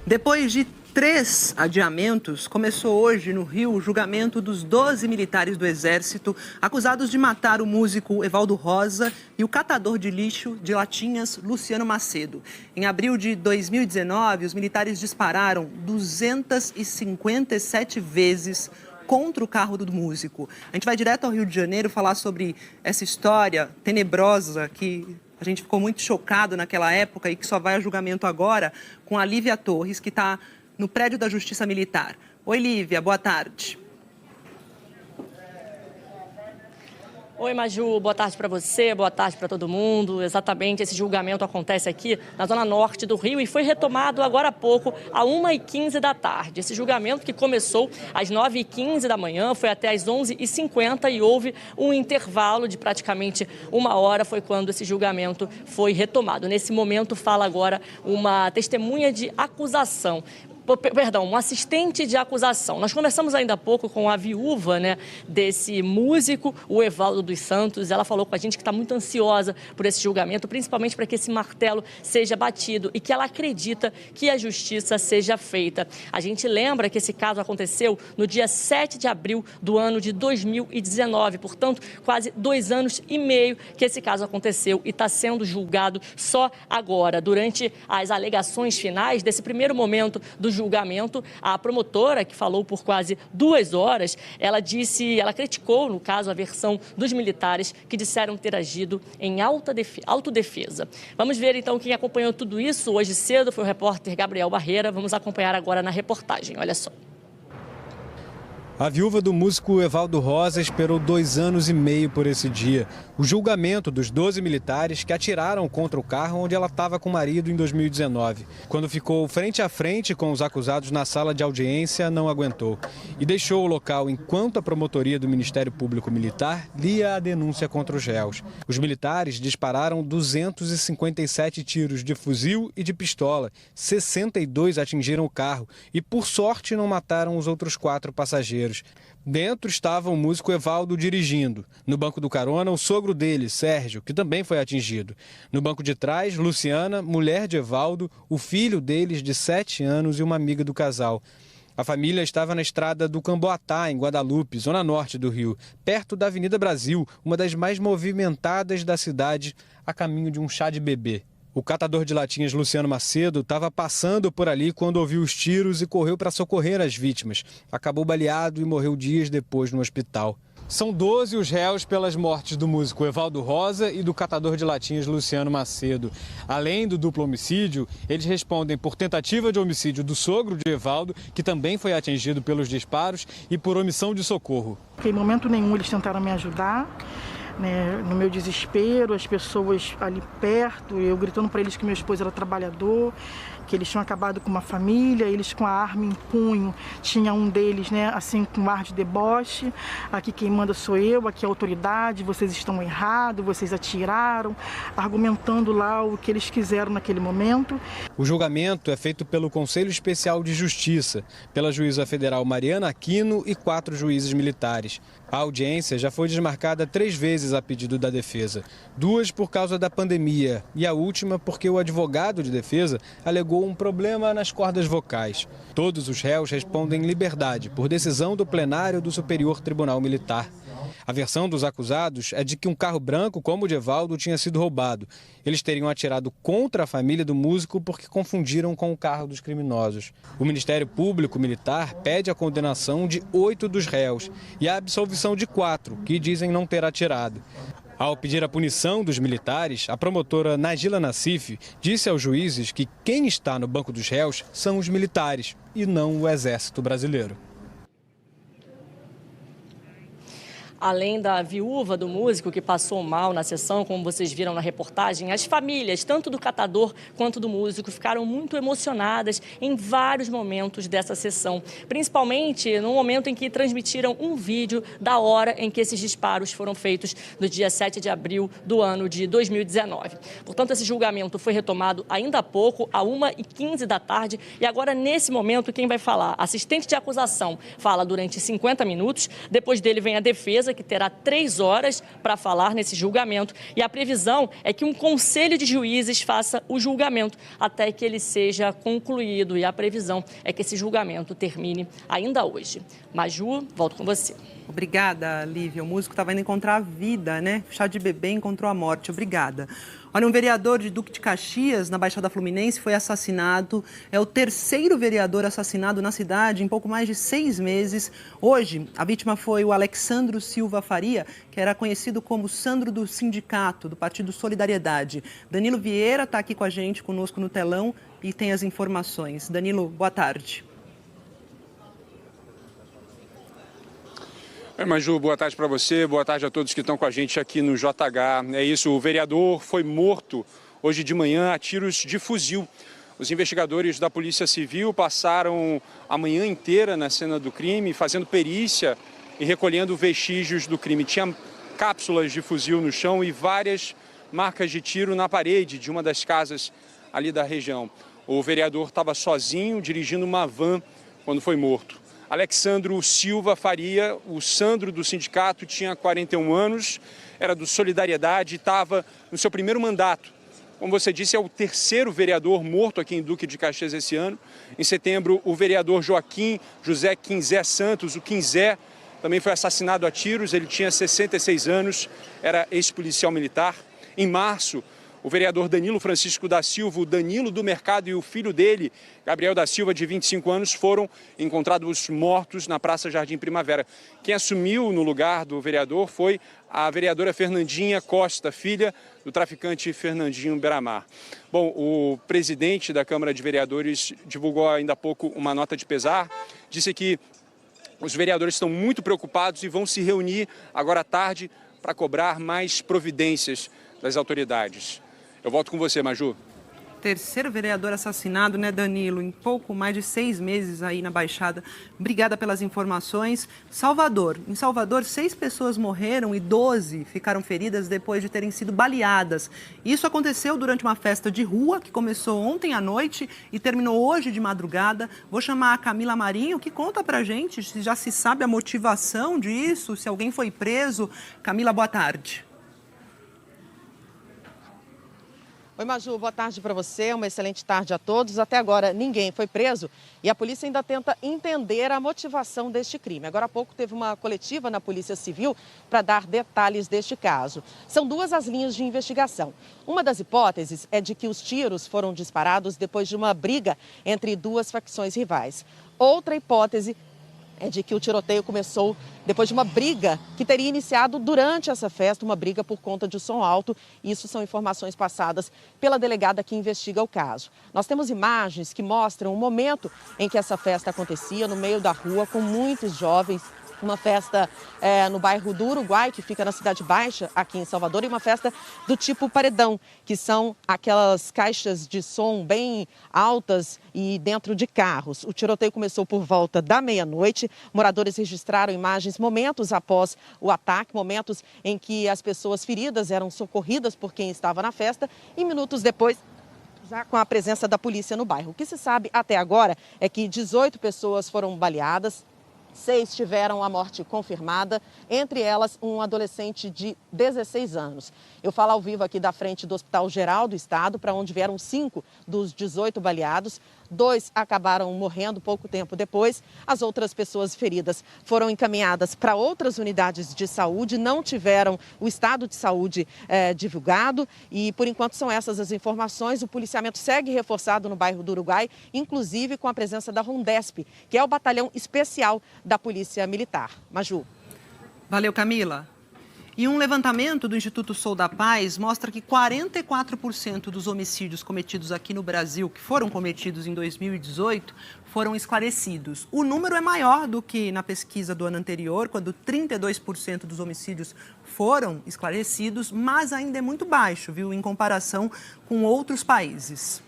Depois de 3 adiamentos, começou hoje no Rio o julgamento dos 12 militares do Exército acusados de matar o músico Evaldo Rosa e o catador de lixo de latinhas Luciano Macedo. Em abril de 2019, os militares dispararam 257 vezes contra o carro do músico. A gente vai direto ao Rio de Janeiro falar sobre essa história tenebrosa que a gente ficou muito chocado naquela época e que só vai a julgamento agora, com a Lívia Torres, que está no prédio da Justiça Militar. Oi, Lívia, boa tarde. Oi, Maju, boa tarde para você, boa tarde para todo mundo. Exatamente, esse julgamento acontece aqui na zona norte do Rio e foi retomado agora há pouco, às 1h15 da tarde. Esse julgamento que começou às 9h15 da manhã, foi até às 11h50 e houve um intervalo de praticamente 1 hora, foi quando esse julgamento foi retomado. Nesse momento fala agora uma testemunha de acusação. Perdão, um assistente de acusação. Nós conversamos ainda há pouco com a viúva, desse músico, o Evaldo dos Santos. Ela falou com a gente que está muito ansiosa por esse julgamento, principalmente para que esse martelo seja batido e que ela acredita que a justiça seja feita. A gente lembra que esse caso aconteceu no dia 7 de abril do ano de 2019, portanto, quase 2 anos e meio que esse caso aconteceu e está sendo julgado só agora. Durante as alegações finais desse primeiro momento do julgamento, a promotora, que falou por quase 2 horas, ela criticou, no caso, a versão dos militares que disseram ter agido em autodefesa. Vamos ver, então, quem acompanhou tudo isso hoje cedo foi o repórter Gabriel Barreira. Vamos acompanhar agora na reportagem. Olha só. A viúva do músico Evaldo Rosa esperou 2 anos e meio por esse dia. O julgamento dos 12 militares que atiraram contra o carro onde ela estava com o marido em 2019. Quando ficou frente a frente com os acusados na sala de audiência, não aguentou. E deixou o local enquanto a promotoria do Ministério Público Militar lia a denúncia contra os réus. Os militares dispararam 257 tiros de fuzil e de pistola. 62 atingiram o carro e, por sorte, não mataram os outros 4 passageiros. Dentro estava o músico Evaldo dirigindo. No banco do carona, o sogro dele, Sérgio, que também foi atingido. No banco de trás, Luciana, mulher de Evaldo, o filho deles de 7 anos e uma amiga do casal. A família estava na estrada do Camboatá, em Guadalupe, zona norte do Rio, perto da Avenida Brasil, uma das mais movimentadas da cidade, a caminho de um chá de bebê. O catador de latinhas Luciano Macedo estava passando por ali quando ouviu os tiros e correu para socorrer as vítimas. Acabou baleado e morreu dias depois no hospital. São 12 os réus pelas mortes do músico Evaldo Rosa e do catador de latinhas Luciano Macedo. Além do duplo homicídio, eles respondem por tentativa de homicídio do sogro de Evaldo, que também foi atingido pelos disparos, e por omissão de socorro. Em momento nenhum eles tentaram me ajudar. No meu desespero, as pessoas ali perto, eu gritando para eles que meu esposo era trabalhador, que eles tinham acabado com uma família, eles com a arma em punho, tinha um deles, assim, com ar de deboche, aqui quem manda sou eu, aqui é a autoridade, vocês estão errados, vocês atiraram, argumentando lá o que eles quiseram naquele momento. O julgamento é feito pelo Conselho Especial de Justiça, pela juíza federal Mariana Aquino e 4 juízes militares. A audiência já foi desmarcada 3 vezes a pedido da defesa. 2 por causa da pandemia e a última porque o advogado de defesa alegou um problema nas cordas vocais. Todos os réus respondem em liberdade por decisão do plenário do Superior Tribunal Militar. A versão dos acusados é de que um carro branco como o de Evaldo tinha sido roubado. Eles teriam atirado contra a família do músico porque confundiram com o carro dos criminosos. O Ministério Público Militar pede a condenação de 8 dos réus e a absolvição de 4, que dizem não ter atirado. Ao pedir a punição dos militares, a promotora Nagila Nassif disse aos juízes que quem está no banco dos réus são os militares e não o Exército Brasileiro. Além da viúva do músico que passou mal na sessão, como vocês viram na reportagem, as famílias, tanto do catador quanto do músico, ficaram muito emocionadas em vários momentos dessa sessão, principalmente no momento em que transmitiram um vídeo da hora em que esses disparos foram feitos no dia 7 de abril do ano de 2019. Portanto, esse julgamento foi retomado ainda há pouco, às 1h15 da tarde, e agora, nesse momento, quem vai falar? Assistente de acusação fala durante 50 minutos, depois dele vem a defesa, defesa, que terá 3 horas para falar nesse julgamento. E a previsão é que um conselho de juízes faça o julgamento até que ele seja concluído. E a previsão é que esse julgamento termine ainda hoje. Maju, volto com você. Obrigada, Lívia. O músico estava indo encontrar a vida, né? Chá de bebê encontrou a morte. Obrigada. Olha, um vereador de Duque de Caxias, na Baixada Fluminense, foi assassinado. É o 3º vereador assassinado na cidade em pouco mais de 6 meses. Hoje, a vítima foi o Alexandro Silva Faria, que era conhecido como Sandro do Sindicato, do Partido Solidariedade. Danilo Vieira está aqui com a gente, conosco no telão, e tem as informações. Danilo, boa tarde. Maju, boa tarde para você, boa tarde a todos que estão com a gente aqui no JH. É isso, o vereador foi morto hoje de manhã a tiros de fuzil. Os investigadores da Polícia Civil passaram a manhã inteira na cena do crime, fazendo perícia e recolhendo vestígios do crime. Tinha cápsulas de fuzil no chão e várias marcas de tiro na parede de uma das casas ali da região. O vereador estava sozinho, dirigindo uma van quando foi morto. Alexandro Silva Faria, o Sandro do sindicato, tinha 41 anos, era do Solidariedade e estava no seu primeiro mandato. Como você disse, é o 3º vereador morto aqui em Duque de Caxias esse ano. Em setembro, o vereador Joaquim José Quinzé Santos, o Quinzé, também foi assassinado a tiros. Ele tinha 66 anos, era ex-policial militar. Em março, o vereador Danilo Francisco da Silva, o Danilo do Mercado, e o filho dele, Gabriel da Silva, de 25 anos, foram encontrados mortos na Praça Jardim Primavera. Quem assumiu no lugar do vereador foi a vereadora Fernandinha Costa, filha do traficante Fernandinho Beramar. Bom, o presidente da Câmara de Vereadores divulgou ainda há pouco uma nota de pesar, disse que os vereadores estão muito preocupados e vão se reunir agora à tarde para cobrar mais providências das autoridades. Eu volto com você, Maju. 3º vereador assassinado, né, Danilo? Em pouco mais de 6 meses aí na Baixada. Obrigada pelas informações. Salvador. Em Salvador, 6 pessoas morreram e 12 ficaram feridas depois de terem sido baleadas. Isso aconteceu durante uma festa de rua que começou ontem à noite e terminou hoje de madrugada. Vou chamar a Camila Marinho, que conta pra gente se já se sabe a motivação disso, se alguém foi preso. Camila, boa tarde. Oi, Maju, boa tarde para você, uma excelente tarde a todos. Até agora, ninguém foi preso e a polícia ainda tenta entender a motivação deste crime. Agora há pouco teve uma coletiva na Polícia Civil para dar detalhes deste caso. São 2 as linhas de investigação. Uma das hipóteses é de que os tiros foram disparados depois de uma briga entre 2 facções rivais. Outra hipótese é de que o tiroteio começou depois de uma briga que teria iniciado durante essa festa, uma briga por conta de som alto. Isso são informações passadas pela delegada que investiga o caso. Nós temos imagens que mostram o momento em que essa festa acontecia, no meio da rua, com muitos jovens. Uma festa no bairro do Uruguai, que fica na Cidade Baixa, aqui em Salvador, e uma festa do tipo paredão, que são aquelas caixas de som bem altas e dentro de carros. O tiroteio começou por volta da meia-noite. Moradores registraram imagens momentos após o ataque, momentos em que as pessoas feridas eram socorridas por quem estava na festa e minutos depois, já com a presença da polícia no bairro. O que se sabe até agora é que 18 pessoas foram baleadas, 6 tiveram a morte confirmada, entre elas um adolescente de 16 anos. Eu falo ao vivo aqui da frente do Hospital Geral do Estado, para onde vieram 5 dos 18 baleados. 2 acabaram morrendo pouco tempo depois. As outras pessoas feridas foram encaminhadas para outras unidades de saúde, não tiveram o estado de saúde divulgado e, por enquanto, são essas as informações. O policiamento segue reforçado no bairro do Uruguai, inclusive com a presença da Rondesp, que é o batalhão especial da Polícia Militar. Maju. Valeu, Camila. E um levantamento do Instituto Sou da Paz mostra que 44% dos homicídios cometidos aqui no Brasil, que foram cometidos em 2018, foram esclarecidos. O número é maior do que na pesquisa do ano anterior, quando 32% dos homicídios foram esclarecidos, mas ainda é muito baixo, viu, em comparação com outros países.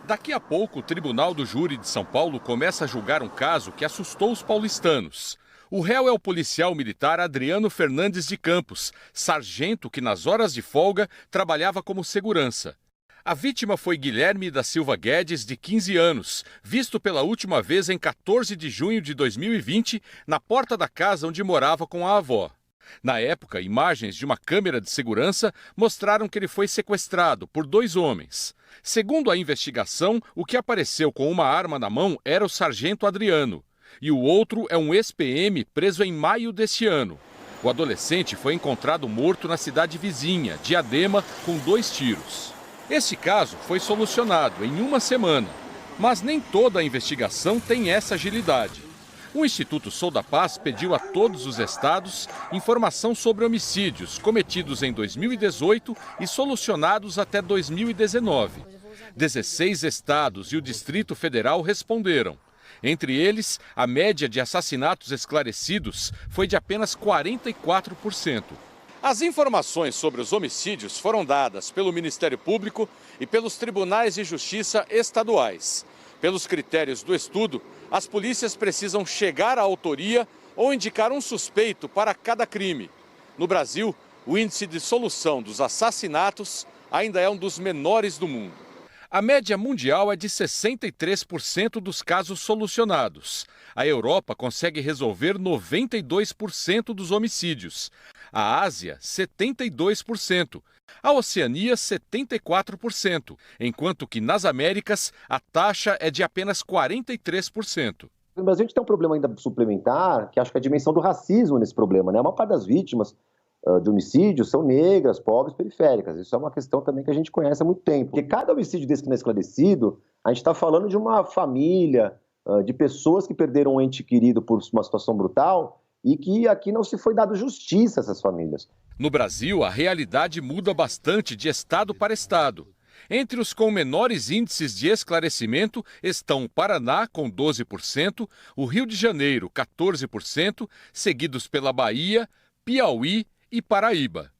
Daqui a pouco, o Tribunal do Júri de São Paulo começa a julgar um caso que assustou os paulistanos. O réu é o policial militar Adriano Fernandes de Campos, sargento que nas horas de folga trabalhava como segurança. A vítima foi Guilherme da Silva Guedes, de 15 anos, visto pela última vez em 14 de junho de 2020, na porta da casa onde morava com a avó. Na época, imagens de uma câmera de segurança mostraram que ele foi sequestrado por 2 homens. Segundo a investigação, o que apareceu com uma arma na mão era o sargento Adriano. E o outro é um ex-PM preso em maio deste ano. O adolescente foi encontrado morto na cidade vizinha, Diadema, com 2 tiros. Este caso foi solucionado em uma semana, mas nem toda a investigação tem essa agilidade. O Instituto Sou da Paz pediu a todos os estados informação sobre homicídios cometidos em 2018 e solucionados até 2019. 16 estados e o Distrito Federal responderam. Entre eles, a média de assassinatos esclarecidos foi de apenas 44%. As informações sobre os homicídios foram dadas pelo Ministério Público e pelos tribunais de justiça estaduais. Pelos critérios do estudo, as polícias precisam chegar à autoria ou indicar um suspeito para cada crime. No Brasil, o índice de solução dos assassinatos ainda é um dos menores do mundo. A média mundial é de 63% dos casos solucionados. A Europa consegue resolver 92% dos homicídios. A Ásia, 72%. A Oceania, 74%, enquanto que nas Américas a taxa é de apenas 43%. No Brasil a gente tem um problema ainda suplementar, que acho que é a dimensão do racismo nesse problema, né? A maior parte das vítimas de homicídios são negras, pobres, periféricas. Isso é uma questão também que a gente conhece há muito tempo. Porque cada homicídio desse que não é esclarecido, a gente está falando de uma família, de pessoas que perderam um ente querido por uma situação brutal e que aqui não se foi dado justiça a essas famílias. No Brasil, a realidade muda bastante de estado para estado. Entre os com menores índices de esclarecimento estão o Paraná, com 12%, o Rio de Janeiro, 14%, seguidos pela Bahia, Piauí e Paraíba.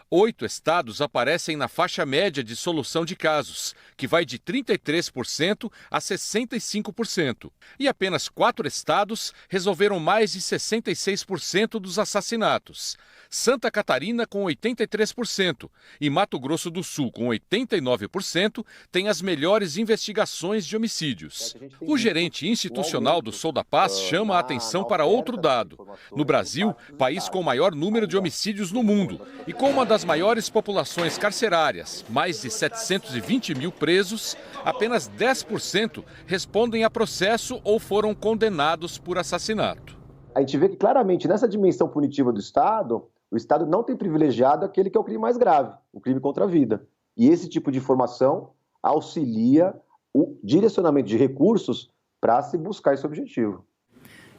8 estados aparecem na faixa média de solução de casos, que vai de 33% a 65%. E apenas 4 estados resolveram mais de 66% dos assassinatos. Santa Catarina, com 83%, e Mato Grosso do Sul, com 89%, tem as melhores investigações de homicídios. O gerente institucional do Sou da Paz chama a atenção para outro dado. No Brasil, país com o maior número de homicídios no mundo, e com uma das maiores populações carcerárias, mais de 720 mil presos, apenas 10% respondem a processo ou foram condenados por assassinato. A gente vê que claramente nessa dimensão punitiva do Estado, o Estado não tem privilegiado aquele que é o crime mais grave, o crime contra a vida. E esse tipo de informação auxilia o direcionamento de recursos para se buscar esse objetivo.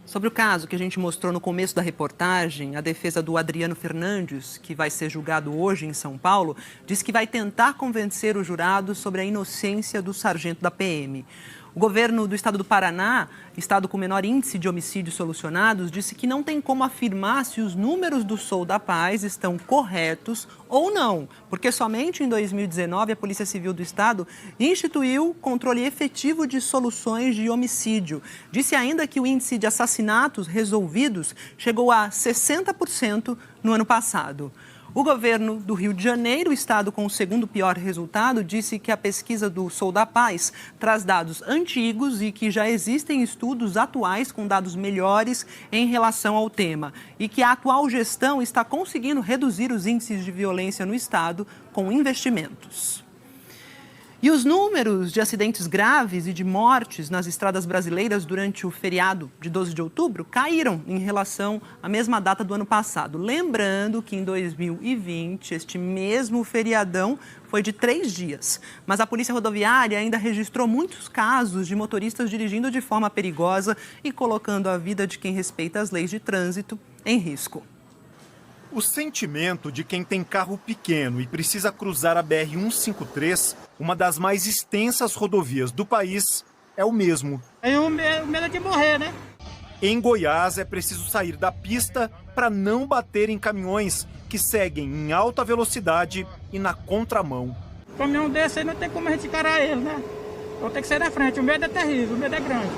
Sobre o caso que a gente mostrou no começo da reportagem, a defesa do Adriano Fernandes, que vai ser julgado hoje em São Paulo, diz que vai tentar convencer os jurados sobre a inocência do sargento da PM. O governo do estado do Paraná, estado com menor índice de homicídios solucionados, disse que não tem como afirmar se os números do Sou da Paz estão corretos ou não, porque somente em 2019 a Polícia Civil do estado instituiu controle efetivo de soluções de homicídio. Disse ainda que o índice de assassinatos resolvidos chegou a 60% no ano passado. O governo do Rio de Janeiro, o estado com o segundo pior resultado, disse que a pesquisa do Sou da Paz traz dados antigos e que já existem estudos atuais com dados melhores em relação ao tema e que a atual gestão está conseguindo reduzir os índices de violência no estado com investimentos. E os números de acidentes graves e de mortes nas estradas brasileiras durante o feriado de 12 de outubro caíram em relação à mesma data do ano passado. Lembrando que em 2020, este mesmo feriadão foi de 3 dias. Mas a Polícia Rodoviária ainda registrou muitos casos de motoristas dirigindo de forma perigosa e colocando a vida de quem respeita as leis de trânsito em risco. O sentimento de quem tem carro pequeno e precisa cruzar a BR-153, uma das mais extensas rodovias do país, é o mesmo. O medo é de morrer, né? Em Goiás, é preciso sair da pista para não bater em caminhões que seguem em alta velocidade e na contramão. Caminhão desse aí não tem como a gente encarar ele, né? Então tem que sair da frente. O medo é terrível, o medo é grande.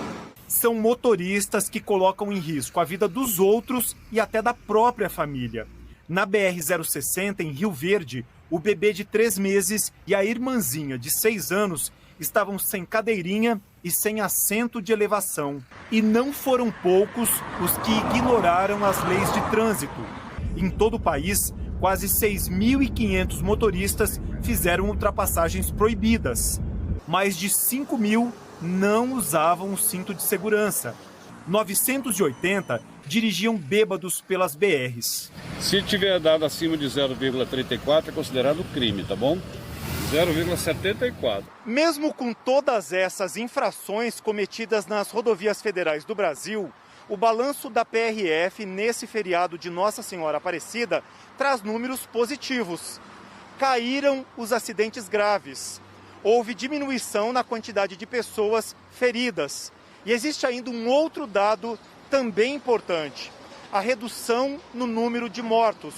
São motoristas que colocam em risco a vida dos outros e até da própria família. Na BR-060, em Rio Verde, o bebê de 3 meses e a irmãzinha de 6 anos estavam sem cadeirinha e sem assento de elevação. E não foram poucos os que ignoraram as leis de trânsito. Em todo o país, quase 6.500 motoristas fizeram ultrapassagens proibidas. Mais de 5.000 não usavam o cinto de segurança. 980 dirigiam bêbados pelas BRs. Se tiver dado acima de 0,34 é considerado crime, tá bom? 0,74. Mesmo com todas essas infrações cometidas nas rodovias federais do Brasil, o balanço da PRF nesse feriado de Nossa Senhora Aparecida traz números positivos. Caíram os acidentes graves. Houve diminuição na quantidade de pessoas feridas. E existe ainda um outro dado também importante: a redução no número de mortos.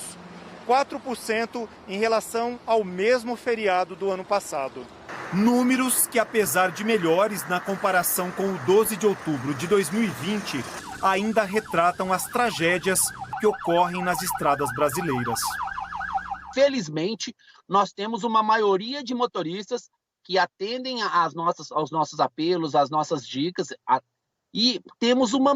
4% em relação ao mesmo feriado do ano passado. Números que, apesar de melhores na comparação com o 12 de outubro de 2020, ainda retratam as tragédias que ocorrem nas estradas brasileiras. Felizmente, nós temos uma maioria de motoristas que atendem aos nossos apelos, às nossas dicas, e temos uma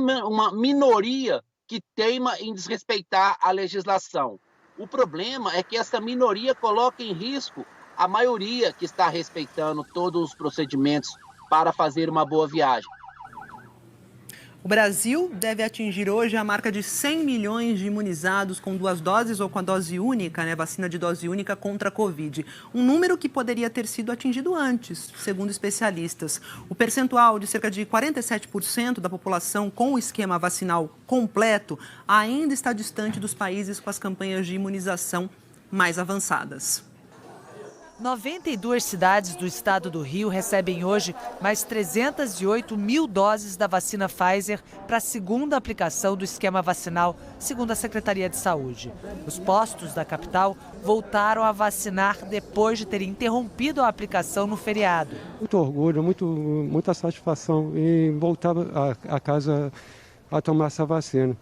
minoria que teima em desrespeitar a legislação. O problema é que essa minoria coloca em risco a maioria que está respeitando todos os procedimentos para fazer uma boa viagem. O Brasil deve atingir hoje a marca de 100 milhões de imunizados com 2 doses ou com a dose única, vacina de dose única contra a Covid. Um número que poderia ter sido atingido antes, segundo especialistas. O percentual de cerca de 47% da população com o esquema vacinal completo ainda está distante dos países com as campanhas de imunização mais avançadas. 92 cidades do estado do Rio recebem hoje mais 308 mil doses da vacina Pfizer para a segunda aplicação do esquema vacinal, segundo a Secretaria de Saúde. Os postos da capital voltaram a vacinar depois de terem interrompido a aplicação no feriado. Muito orgulho, muita satisfação em voltar a casa a tomar essa vacina.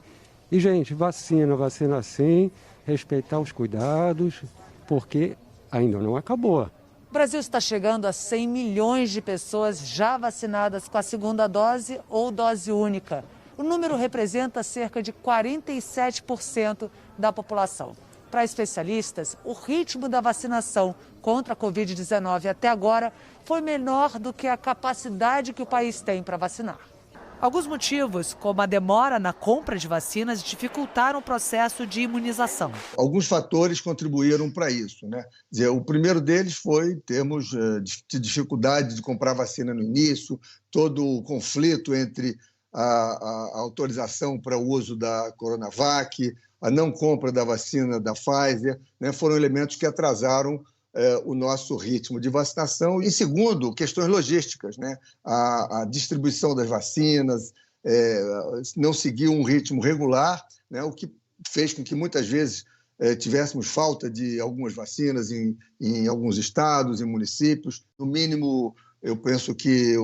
E, gente, vacina sim, respeitar os cuidados, porque ainda não acabou. O Brasil está chegando a 100 milhões de pessoas já vacinadas com a segunda dose ou dose única. O número representa cerca de 47% da população. Para especialistas, o ritmo da vacinação contra a Covid-19 até agora foi menor do que a capacidade que o país tem para vacinar. Alguns motivos, como a demora na compra de vacinas, dificultaram o processo de imunização. Alguns fatores contribuíram para isso, O primeiro deles foi termos dificuldade de comprar vacina no início, todo o conflito entre a autorização para o uso da Coronavac, a não compra da vacina da Pfizer, foram elementos que atrasaram o nosso ritmo de vacinação. E segundo, questões logísticas, a distribuição das vacinas não seguiu um ritmo regular, o que fez com que muitas vezes tivéssemos falta de algumas vacinas em alguns estados e municípios. No mínimo, eu penso que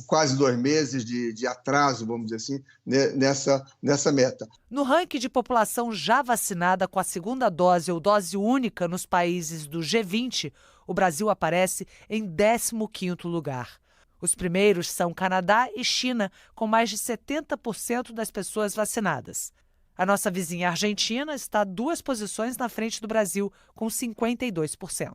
quase 2 meses de atraso, vamos dizer assim, nessa meta. No ranking de população já vacinada com a segunda dose ou dose única nos países do G20, o Brasil aparece em 15º lugar. Os primeiros são Canadá e China, com mais de 70% das pessoas vacinadas. A nossa vizinha Argentina está 2 posições na frente do Brasil, com 52%.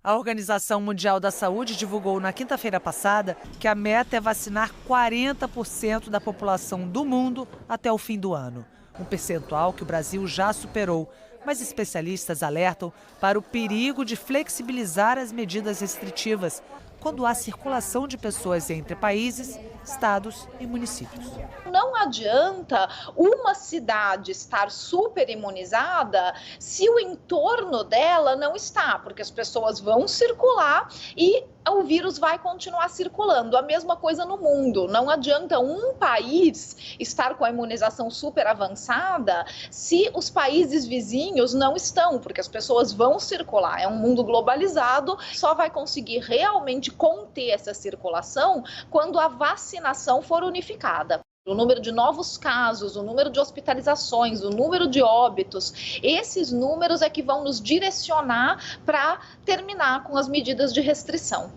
A Organização Mundial da Saúde divulgou na quinta-feira passada que a meta é vacinar 40% da população do mundo até o fim do ano. Um percentual que o Brasil já superou, mas especialistas alertam para o perigo de flexibilizar as medidas restritivas quando há circulação de pessoas entre países, estados e municípios. Não adianta uma cidade estar super imunizada se o entorno dela não está, porque as pessoas vão circular e o vírus vai continuar circulando. A mesma coisa no mundo. Não adianta um país estar com a imunização super avançada se os países vizinhos não estão, porque as pessoas vão circular. É um mundo globalizado, só vai conseguir realmente conter essa circulação quando a vacinação for unificada. O número de novos casos, o número de hospitalizações, o número de óbitos, esses números é que vão nos direcionar para terminar com as medidas de restrição.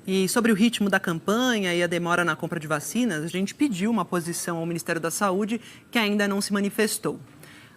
E sobre o ritmo da campanha e a demora na compra de vacinas, a gente pediu uma posição ao Ministério da Saúde que ainda não se manifestou.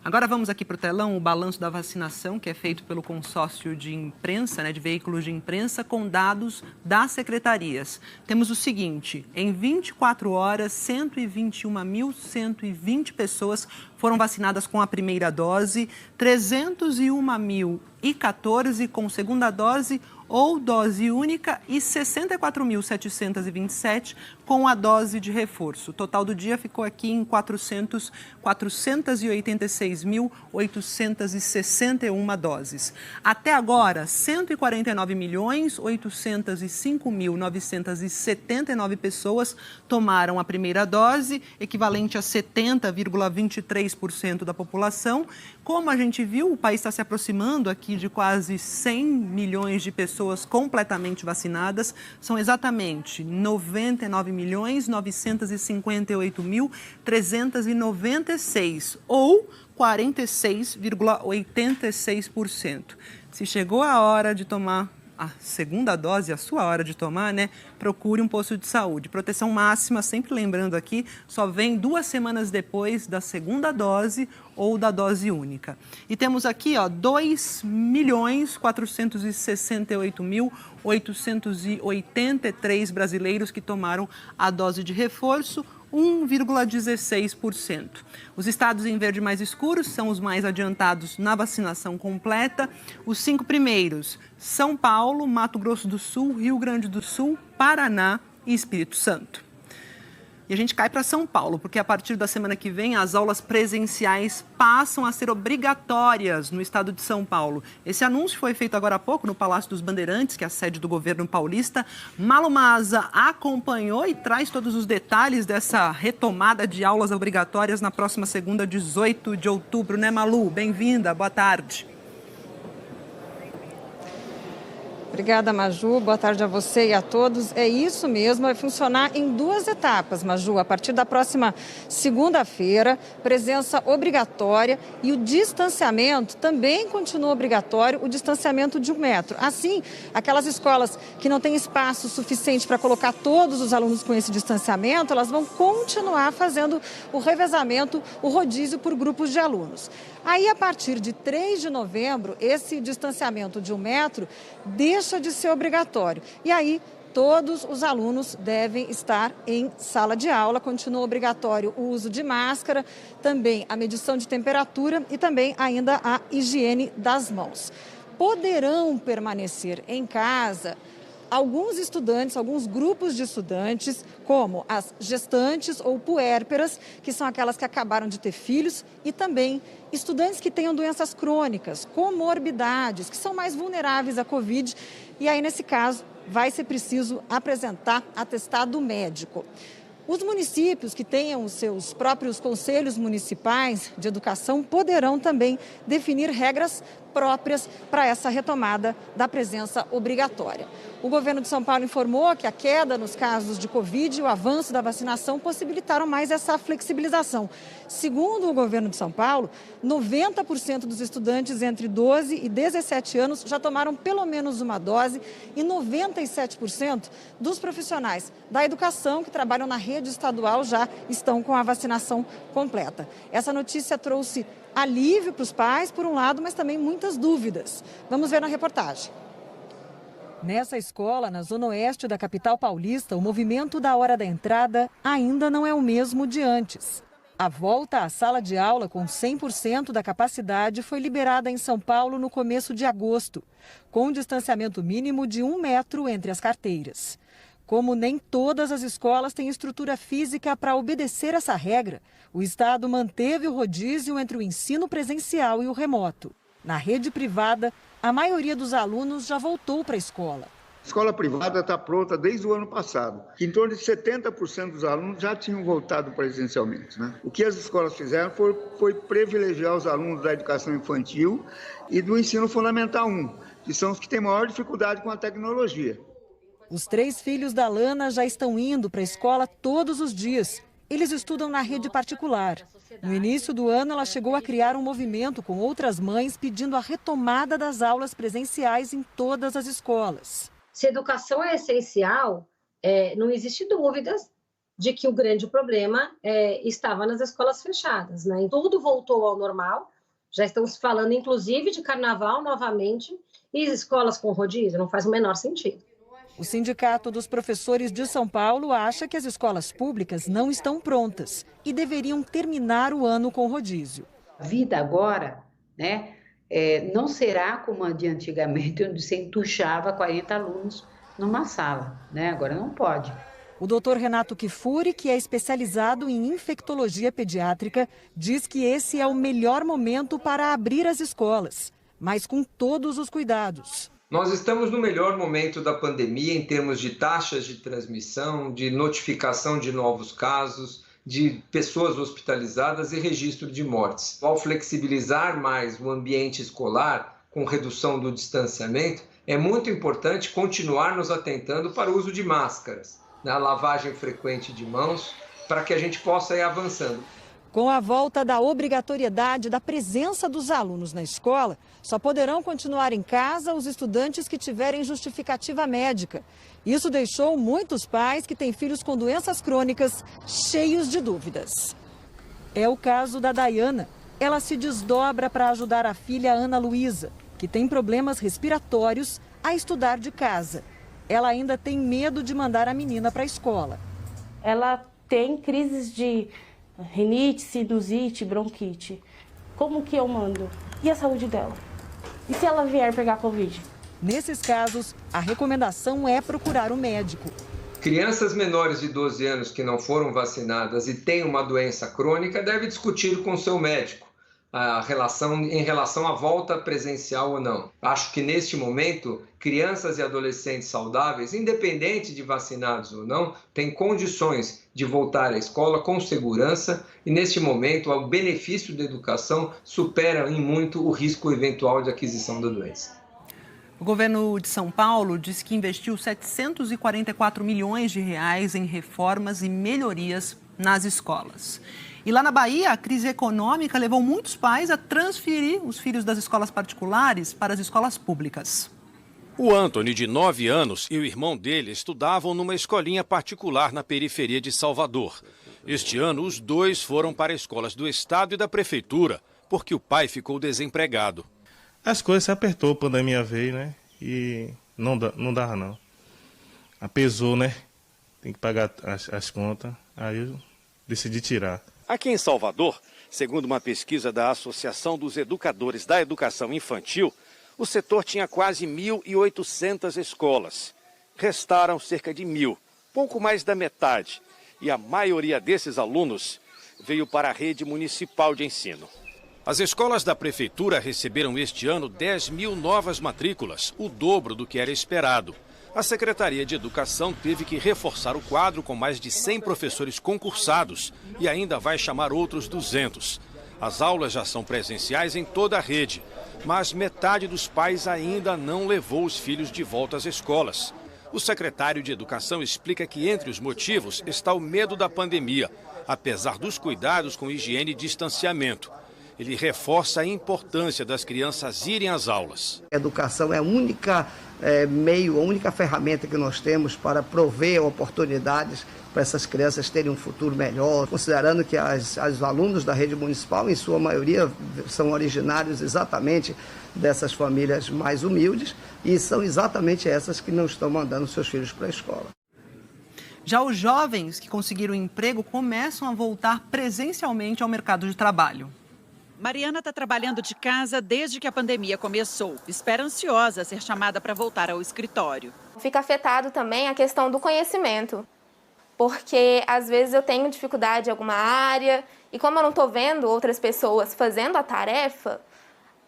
Agora vamos aqui para o telão, o balanço da vacinação, que é feito pelo consórcio de imprensa, de veículos de imprensa, com dados das secretarias. Temos o seguinte: em 24 horas, 121.120 pessoas foram vacinadas com a primeira dose, 301.014 com segunda dose ou dose única e 64.727 com a dose de reforço. O total do dia ficou aqui em 486.861 doses. Até agora, 149.805.979 pessoas tomaram a primeira dose, equivalente a 70,23% da população. Como a gente viu, o país está se aproximando aqui de quase 100 milhões de pessoas completamente vacinadas. São exatamente 99.958.396, ou 46,86%. Se chegou a hora de tomar a segunda dose, a sua hora de tomar, procure um posto de saúde. Proteção máxima, sempre lembrando aqui, só vem 2 semanas depois da segunda dose ou da dose única. E temos aqui, 2.468.883 brasileiros que tomaram a dose de reforço, 1,16%. Os estados em verde mais escuro são os mais adiantados na vacinação completa. Os 5 primeiros: São Paulo, Mato Grosso do Sul, Rio Grande do Sul, Paraná e Espírito Santo. E a gente cai para São Paulo, porque a partir da semana que vem as aulas presenciais passam a ser obrigatórias no estado de São Paulo. Esse anúncio foi feito agora há pouco no Palácio dos Bandeirantes, que é a sede do governo paulista. Malu Maza acompanhou e traz todos os detalhes dessa retomada de aulas obrigatórias na próxima segunda, 18 de outubro, Malu? Bem-vinda, boa tarde. Obrigada, Maju. Boa tarde a você e a todos. É isso mesmo, vai funcionar em 2 etapas, Maju. A partir da próxima segunda-feira, presença obrigatória e o distanciamento também continua obrigatório, o distanciamento de 1 metro. Assim, aquelas escolas que não têm espaço suficiente para colocar todos os alunos com esse distanciamento, elas vão continuar fazendo o revezamento, o rodízio por grupos de alunos. Aí, a partir de 3 de novembro, esse distanciamento de 1 metro deixa de ser obrigatório. E aí, todos os alunos devem estar em sala de aula. Continua obrigatório o uso de máscara, também a medição de temperatura e também ainda a higiene das mãos. Poderão permanecer em casa alguns estudantes, alguns grupos de estudantes, como as gestantes ou puérperas, que são aquelas que acabaram de ter filhos, e também estudantes que tenham doenças crônicas, comorbidades, que são mais vulneráveis à Covid. E aí, nesse caso, vai ser preciso apresentar atestado médico. Os municípios que tenham os seus próprios conselhos municipais de educação poderão também definir regras próprias para essa retomada da presença obrigatória. O governo de São Paulo informou que a queda nos casos de Covid e o avanço da vacinação possibilitaram mais essa flexibilização. Segundo o governo de São Paulo, 90% dos estudantes entre 12 e 17 anos já tomaram pelo menos uma dose e 97% dos profissionais da educação que trabalham na rede estadual já estão com a vacinação completa. Essa notícia trouxe alívio para os pais, por um lado, mas também muitas dúvidas. Vamos ver na reportagem. Nessa escola, na zona oeste da capital paulista, o movimento da hora da entrada ainda não é o mesmo de antes. A volta à sala de aula com 100% da capacidade foi liberada em São Paulo no começo de agosto, com um distanciamento mínimo de 1 metro entre as carteiras. Como nem todas as escolas têm estrutura física para obedecer essa regra, o Estado manteve o rodízio entre o ensino presencial e o remoto. Na rede privada, a maioria dos alunos já voltou para a escola. A escola privada está pronta desde o ano passado. Em torno de 70% dos alunos já tinham voltado presencialmente. O que as escolas fizeram foi privilegiar os alunos da educação infantil e do ensino fundamental 1, que são os que têm maior dificuldade com a tecnologia. Os 3 filhos da Lana já estão indo para a escola todos os dias. Eles estudam na rede particular. No início do ano, ela chegou a criar um movimento com outras mães pedindo a retomada das aulas presenciais em todas as escolas. Se educação é essencial, não existe dúvidas de que o grande problema estava nas escolas fechadas, né? Tudo voltou ao normal, já estamos falando inclusive de carnaval novamente, e escolas com rodízio não faz o menor sentido. O Sindicato dos Professores de São Paulo acha que as escolas públicas não estão prontas e deveriam terminar o ano com rodízio. A vida agora, né, não será como a de antigamente, onde se entuchava 40 alunos numa sala, né? Agora não pode. O doutor Renato Kifuri, que é especializado em infectologia pediátrica, diz que esse é o melhor momento para abrir as escolas, mas com todos os cuidados. Nós estamos no melhor momento da pandemia em termos de taxas de transmissão, de notificação de novos casos, de pessoas hospitalizadas e registro de mortes. Ao flexibilizar mais o ambiente escolar, com redução do distanciamento, é muito importante continuar nos atentando para o uso de máscaras, na lavagem frequente de mãos, para que a gente possa ir avançando. Com a volta da obrigatoriedade da presença dos alunos na escola, só poderão continuar em casa os estudantes que tiverem justificativa médica. Isso deixou muitos pais que têm filhos com doenças crônicas cheios de dúvidas. É o caso da Dayana. Ela se desdobra para ajudar a filha Ana Luísa, que tem problemas respiratórios, a estudar de casa. Ela ainda tem medo de mandar a menina para a escola. Ela tem crises de rinite, sinusite, bronquite. Como que eu mando? E a saúde dela? E se ela vier pegar Covid? Nesses casos, a recomendação é procurar um médico. Crianças menores de 12 anos que não foram vacinadas e têm uma doença crônica devem discutir com seu médico em relação à volta presencial ou não. Acho que neste momento, crianças e adolescentes saudáveis, independente de vacinados ou não, têm condições de voltar à escola com segurança e neste momento o benefício da educação supera em muito o risco eventual de aquisição da doença. O governo de São Paulo diz que investiu 744 milhões de reais em reformas e melhorias nas escolas. E lá na Bahia, a crise econômica levou muitos pais a transferir os filhos das escolas particulares para as escolas públicas. O Antony, de 9 anos, e o irmão dele estudavam numa escolinha particular na periferia de Salvador. Este ano, os dois foram para escolas do Estado e da Prefeitura, porque o pai ficou desempregado. As coisas se apertou, a pandemia veio, né? E não dava não. Apesou, né? Tem que pagar as contas, aí eu decidi tirar. Aqui em Salvador, segundo uma pesquisa da Associação dos Educadores da Educação Infantil, o setor tinha quase 1.800 escolas. Restaram cerca de 1.000, pouco mais da metade. E a maioria desses alunos veio para a rede municipal de ensino. As escolas da Prefeitura receberam este ano 10.000 novas matrículas, o dobro do que era esperado. A Secretaria de Educação teve que reforçar o quadro com mais de 100 professores concursados e ainda vai chamar outros 200. As aulas já são presenciais em toda a rede, mas metade dos pais ainda não levou os filhos de volta às escolas. O secretário de Educação explica que entre os motivos está o medo da pandemia, apesar dos cuidados com higiene e distanciamento. Ele reforça a importância das crianças irem às aulas. A educação é a única meio, a única ferramenta que nós temos para prover oportunidades para essas crianças terem um futuro melhor, considerando que os alunos da rede municipal, em sua maioria, são originários exatamente dessas famílias mais humildes e são exatamente essas que não estão mandando seus filhos para a escola. Já os jovens que conseguiram emprego começam a voltar presencialmente ao mercado de trabalho. Mariana está trabalhando de casa desde que a pandemia começou. Espera ansiosa ser chamada para voltar ao escritório. Fica afetado também a questão do conhecimento, porque às vezes eu tenho dificuldade em alguma área e como eu não estou vendo outras pessoas fazendo a tarefa,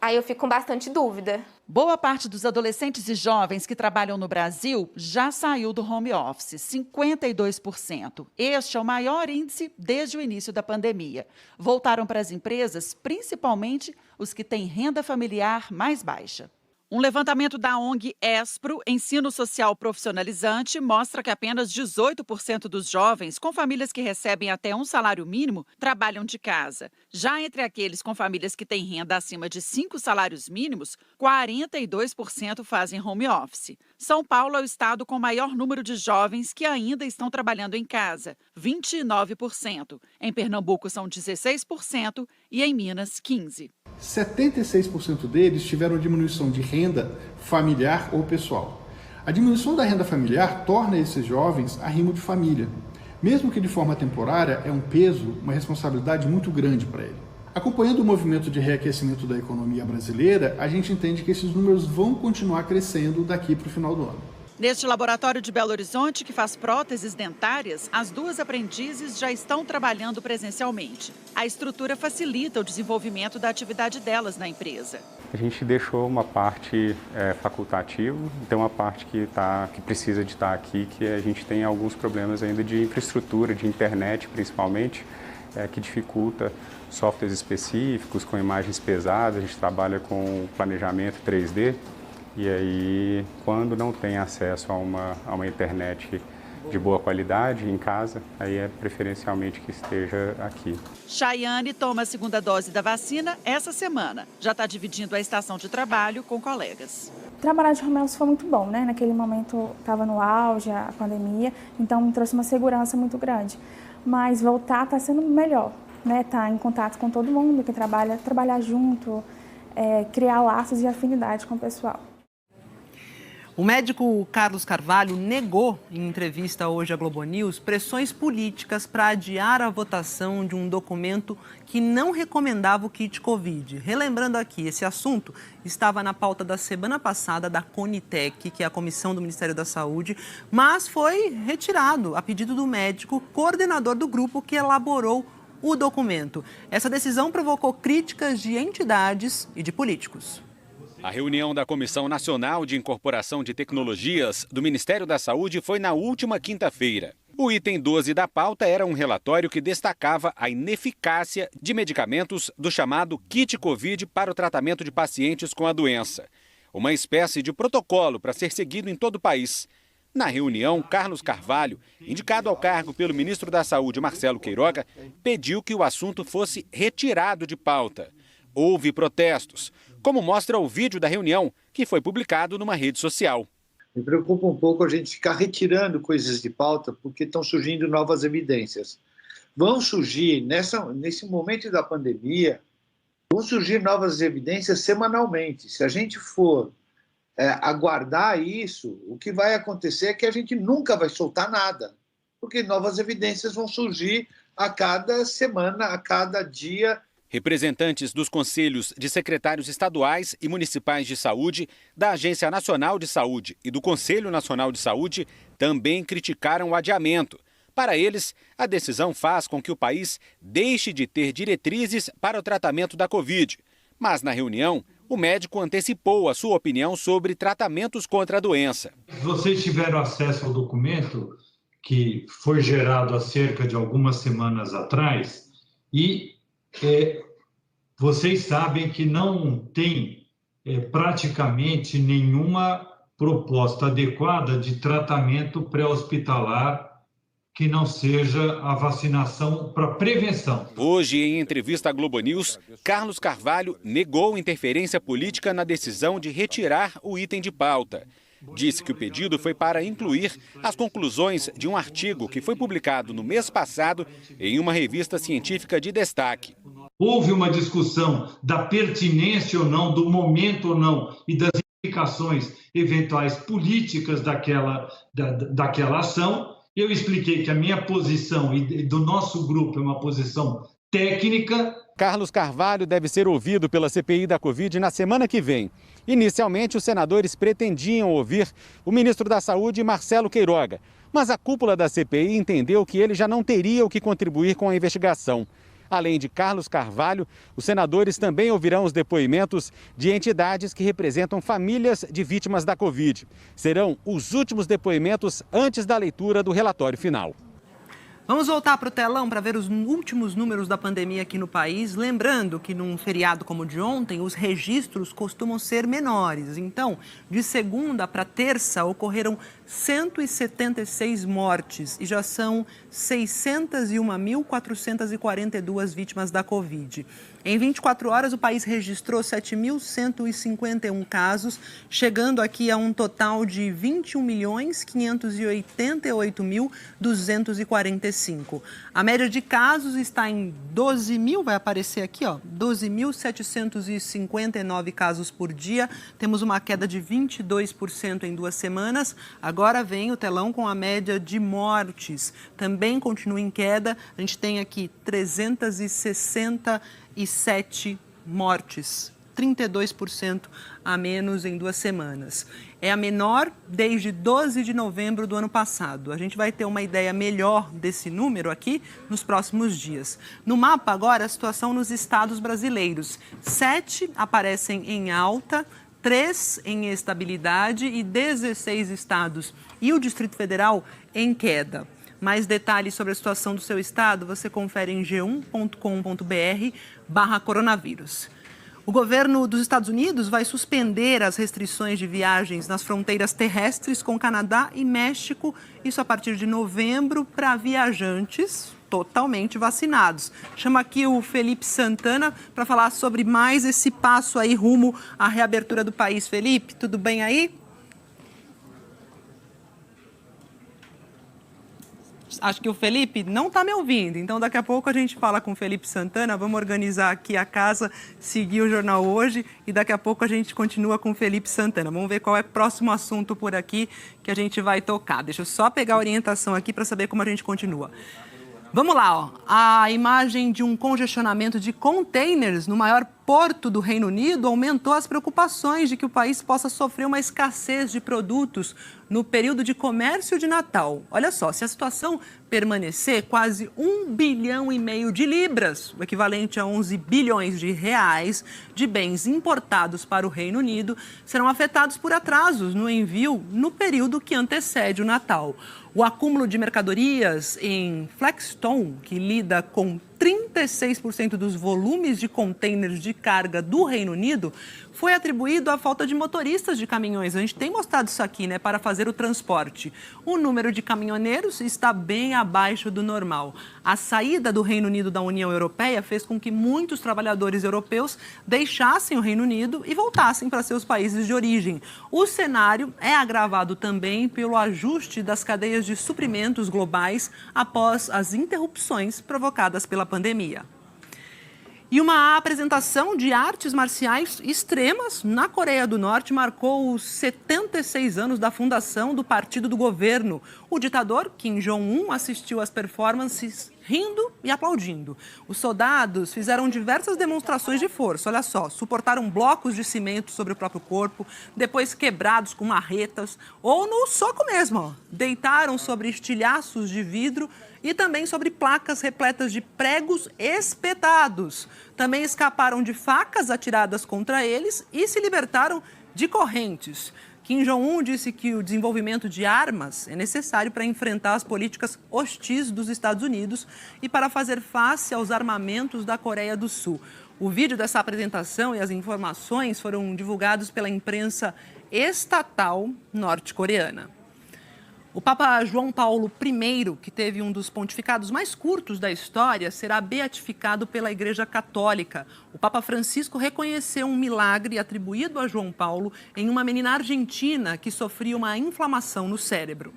aí eu fico com bastante dúvida. Boa parte dos adolescentes e jovens que trabalham no Brasil já saiu do home office, 52%. Este é o maior índice desde o início da pandemia. Voltaram para as empresas, principalmente os que têm renda familiar mais baixa. Um levantamento da ONG Espro, Ensino Social Profissionalizante, mostra que apenas 18% dos jovens com famílias que recebem até um salário mínimo trabalham de casa. Já entre aqueles com famílias que têm renda acima de 5 salários mínimos, 42% fazem home office. São Paulo é o estado com maior número de jovens que ainda estão trabalhando em casa, 29%. Em Pernambuco são 16% e em Minas, 15%. 76% deles tiveram diminuição de renda familiar ou pessoal. A diminuição da renda familiar torna esses jovens arrimo de família. Mesmo que de forma temporária, é um peso, uma responsabilidade muito grande para ele. Acompanhando o movimento de reaquecimento da economia brasileira, a gente entende que esses números vão continuar crescendo daqui para o final do ano. Neste laboratório de Belo Horizonte, que faz próteses dentárias, as 2 aprendizes já estão trabalhando presencialmente. A estrutura facilita o desenvolvimento da atividade delas na empresa. A gente deixou uma parte facultativa, tem uma parte que precisa de estar aqui, que a gente tem alguns problemas ainda de infraestrutura, de internet principalmente, que dificulta softwares específicos, com imagens pesadas. A gente trabalha com planejamento 3D. E aí, quando não tem acesso a uma internet de boa qualidade em casa, aí é preferencialmente que esteja aqui. Chayane toma a 2ª dose da vacina essa semana. Já está dividindo a estação de trabalho com colegas. Trabalhar de home office foi muito bom, né? Naquele momento estava no auge, a pandemia, então me trouxe uma segurança muito grande. Mas voltar está sendo melhor, né? Tá em contato com todo mundo que trabalhar junto, criar laços de afinidade com o pessoal. O médico Carlos Carvalho negou, em entrevista hoje à Globo News, pressões políticas para adiar a votação de um documento que não recomendava o kit Covid. Relembrando aqui, esse assunto estava na pauta da semana passada da Conitec, que é a comissão do Ministério da Saúde, mas foi retirado a pedido do médico coordenador do grupo que elaborou o documento. Essa decisão provocou críticas de entidades e de políticos. A reunião da Comissão Nacional de Incorporação de Tecnologias do Ministério da Saúde foi na última quinta-feira. O item 12 da pauta era um relatório que destacava a ineficácia de medicamentos do chamado kit Covid para o tratamento de pacientes com a doença. Uma espécie de protocolo para ser seguido em todo o país. Na reunião, Carlos Carvalho, indicado ao cargo pelo ministro da Saúde, Marcelo Queiroga, pediu que o assunto fosse retirado de pauta. Houve protestos, como mostra o vídeo da reunião, que foi publicado numa rede social. Me preocupa um pouco a gente ficar retirando coisas de pauta, porque estão surgindo novas evidências. Vão surgir, nesse momento da pandemia, vão surgir novas evidências semanalmente. Se a gente for aguardar isso, o que vai acontecer é que a gente nunca vai soltar nada, porque novas evidências vão surgir a cada semana, a cada dia. Representantes dos conselhos de secretários estaduais e municipais de saúde, da Agência Nacional de Saúde e do Conselho Nacional de Saúde também criticaram o adiamento. Para eles, a decisão faz com que o país deixe de ter diretrizes para o tratamento da Covid. Mas na reunião, o médico antecipou a sua opinião sobre tratamentos contra a doença. Vocês tiveram acesso ao documento que foi gerado há cerca de algumas semanas atrás e vocês sabem que não tem praticamente nenhuma proposta adequada de tratamento pré-hospitalar que não seja a vacinação para prevenção. Hoje, em entrevista à Globo News, Carlos Carvalho negou interferência política na decisão de retirar o item de pauta. Disse que o pedido foi para incluir as conclusões de um artigo que foi publicado no mês passado em uma revista científica de destaque. Houve uma discussão da pertinência ou não, do momento ou não e das implicações eventuais políticas daquela ação. Eu expliquei que a minha posição e do nosso grupo é uma posição técnica. Carlos Carvalho deve ser ouvido pela CPI da Covid na semana que vem. Inicialmente, os senadores pretendiam ouvir o ministro da Saúde, Marcelo Queiroga. Mas a cúpula da CPI entendeu que ele já não teria o que contribuir com a investigação. Além de Carlos Carvalho, os senadores também ouvirão os depoimentos de entidades que representam famílias de vítimas da Covid. Serão os últimos depoimentos antes da leitura do relatório final. Vamos voltar para o telão para ver os últimos números da pandemia aqui no país. Lembrando que num feriado como o de ontem, os registros costumam ser menores. Então, de segunda para terça, ocorreram 176 mortes e já são 601.442 vítimas da Covid. Em 24 horas, o país registrou 7.151 casos, chegando aqui a um total de 21.588.245. A média de casos está em 12.000, vai aparecer aqui, ó, 12.759 casos por dia. Temos uma queda de 22% em 2 semanas. Agora vem o telão com a média de mortes. Também continua em queda. A gente tem aqui 367 mortes, 32% a menos em 2 semanas. É a menor desde 12 de novembro do ano passado. A gente vai ter uma ideia melhor desse número aqui nos próximos dias. No mapa agora, a situação nos estados brasileiros. 7 aparecem em alta, 3 em estabilidade e 16 estados e o Distrito Federal em queda. Mais detalhes sobre a situação do seu estado você confere em g1.com.br/coronavírus. O governo dos Estados Unidos vai suspender as restrições de viagens nas fronteiras terrestres com Canadá e México, isso a partir de novembro, para viajantes totalmente vacinados. Chama aqui o Felipe Santana para falar sobre mais esse passo aí rumo à reabertura do país. Felipe, tudo bem aí? Acho que o Felipe não está me ouvindo, então daqui a pouco a gente fala com o Felipe Santana, vamos organizar aqui a casa, seguir o Jornal Hoje e daqui a pouco a gente continua com o Felipe Santana. Vamos ver qual é o próximo assunto por aqui que a gente vai tocar. Deixa eu só pegar a orientação aqui para saber como a gente continua. Vamos lá, ó. A imagem de um congestionamento de containers no maior porto do Reino Unido aumentou as preocupações de que o país possa sofrer uma escassez de produtos no período de comércio de Natal. Olha só, se a situação permanecer, quase 1,5 bilhão de libras, o equivalente a 11 bilhões de reais, de bens importados para o Reino Unido, serão afetados por atrasos no envio no período que antecede o Natal. O acúmulo de mercadorias em Flagstone, que lida com 36% dos volumes de contêineres de carga do Reino Unido, foi atribuído à falta de motoristas de caminhões. A gente tem mostrado isso aqui, né, para fazer o transporte. O número de caminhoneiros está bem abaixo do normal. A saída do Reino Unido da União Europeia fez com que muitos trabalhadores europeus deixassem o Reino Unido e voltassem para seus países de origem. O cenário é agravado também pelo ajuste das cadeias de suprimentos globais após as interrupções provocadas pela pandemia. E uma apresentação de artes marciais extremas na Coreia do Norte marcou os 76 anos da fundação do partido do governo. O ditador Kim Jong-un assistiu às performances rindo e aplaudindo. Os soldados fizeram diversas demonstrações de força. Olha só, suportaram blocos de cimento sobre o próprio corpo, depois quebrados com marretas ou no soco mesmo. Ó. Deitaram sobre estilhaços de vidro e também sobre placas repletas de pregos espetados. Também escaparam de facas atiradas contra eles e se libertaram de correntes. Kim Jong-un disse que o desenvolvimento de armas é necessário para enfrentar as políticas hostis dos Estados Unidos e para fazer face aos armamentos da Coreia do Sul. O vídeo dessa apresentação e as informações foram divulgados pela imprensa estatal norte-coreana. O Papa João Paulo I, que teve um dos pontificados mais curtos da história, será beatificado pela Igreja Católica. O Papa Francisco reconheceu um milagre atribuído a João Paulo em uma menina argentina que sofria uma inflamação no cérebro.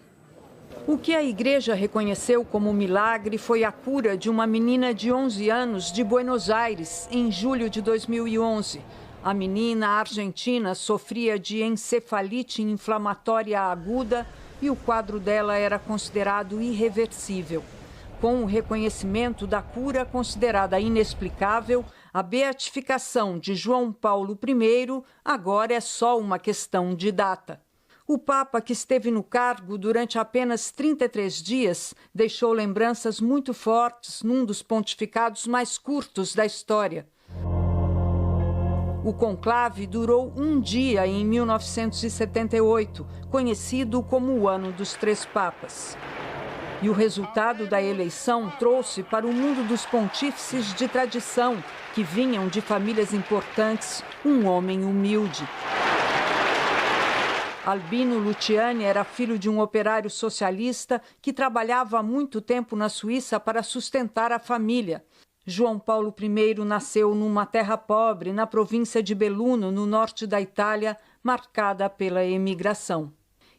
O que a Igreja reconheceu como milagre foi a cura de uma menina de 11 anos de Buenos Aires, em julho de 2011. A menina argentina sofria de encefalite inflamatória aguda e o quadro dela era considerado irreversível. Com o reconhecimento da cura considerada inexplicável, a beatificação de João Paulo I agora é só uma questão de data. O Papa, que esteve no cargo durante apenas 33 dias, deixou lembranças muito fortes num dos pontificados mais curtos da história. O conclave durou um dia em 1978, conhecido como o Ano dos Três Papas. E o resultado da eleição trouxe para o mundo dos pontífices de tradição, que vinham de famílias importantes, um homem humilde. Albino Luciani era filho de um operário socialista que trabalhava há muito tempo na Suíça para sustentar a família. João Paulo I nasceu numa terra pobre, na província de Belluno, no norte da Itália, marcada pela emigração.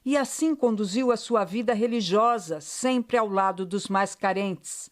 E assim conduziu a sua vida religiosa, sempre ao lado dos mais carentes.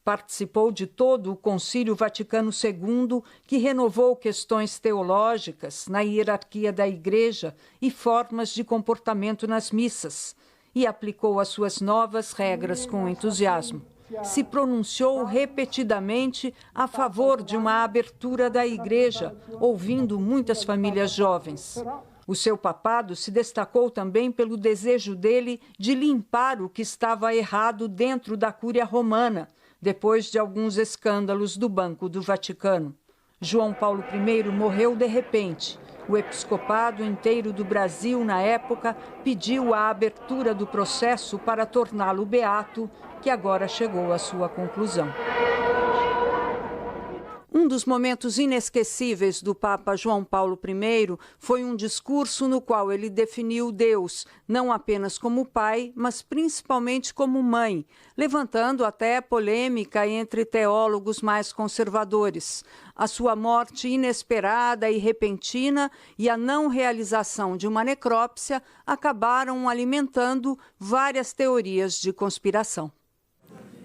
Participou de todo o Concílio Vaticano II, que renovou questões teológicas na hierarquia da Igreja e formas de comportamento nas missas, e aplicou as suas novas regras com entusiasmo. Se pronunciou repetidamente a favor de uma abertura da Igreja, ouvindo muitas famílias jovens. O seu papado se destacou também pelo desejo dele de limpar o que estava errado dentro da Cúria Romana, depois de alguns escândalos do Banco do Vaticano. João Paulo I morreu de repente. O episcopado inteiro do Brasil, na época, pediu a abertura do processo para torná-lo beato, que agora chegou à sua conclusão. Um dos momentos inesquecíveis do Papa João Paulo I foi um discurso no qual ele definiu Deus não apenas como pai, mas principalmente como mãe, levantando até polêmica entre teólogos mais conservadores. A sua morte inesperada e repentina e a não realização de uma necrópsia acabaram alimentando várias teorias de conspiração.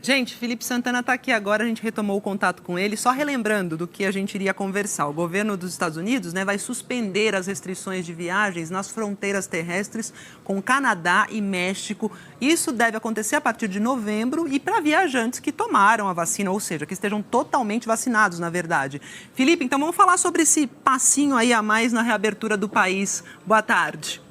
Gente, Felipe Santana está aqui agora, a gente retomou o contato com ele. Só relembrando do que a gente iria conversar. O governo dos Estados Unidos, vai suspender as restrições de viagens nas fronteiras terrestres com Canadá e México. Isso deve acontecer a partir de novembro e para viajantes que tomaram a vacina, ou seja, que estejam totalmente vacinados, na verdade. Felipe, então vamos falar sobre esse passinho aí a mais na reabertura do país. Boa tarde.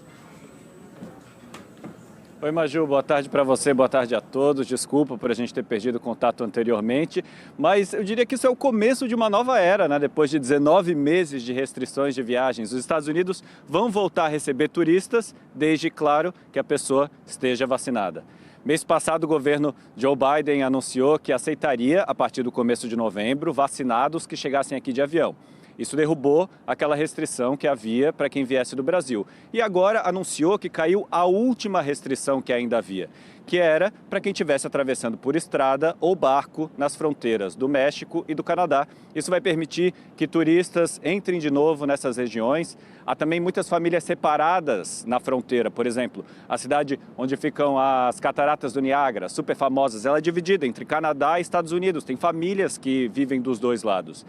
Oi, Maju, boa tarde para você, boa tarde a todos. Desculpa por a gente ter perdido o contato anteriormente, mas eu diria que isso é o começo de uma nova era, né? Depois de 19 meses de restrições de viagens, os Estados Unidos vão voltar a receber turistas, desde, claro, que a pessoa esteja vacinada. Mês passado, o governo Joe Biden anunciou que aceitaria, a partir do começo de novembro, vacinados que chegassem aqui de avião. Isso derrubou aquela restrição que havia para quem viesse do Brasil. E agora anunciou que caiu a última restrição que ainda havia, que era para quem estivesse atravessando por estrada ou barco nas fronteiras do México e do Canadá. Isso vai permitir que turistas entrem de novo nessas regiões. Há também muitas famílias separadas na fronteira. Por exemplo, a cidade onde ficam as Cataratas do Niágara, super famosas, ela é dividida entre Canadá e Estados Unidos. Tem famílias que vivem dos dois lados.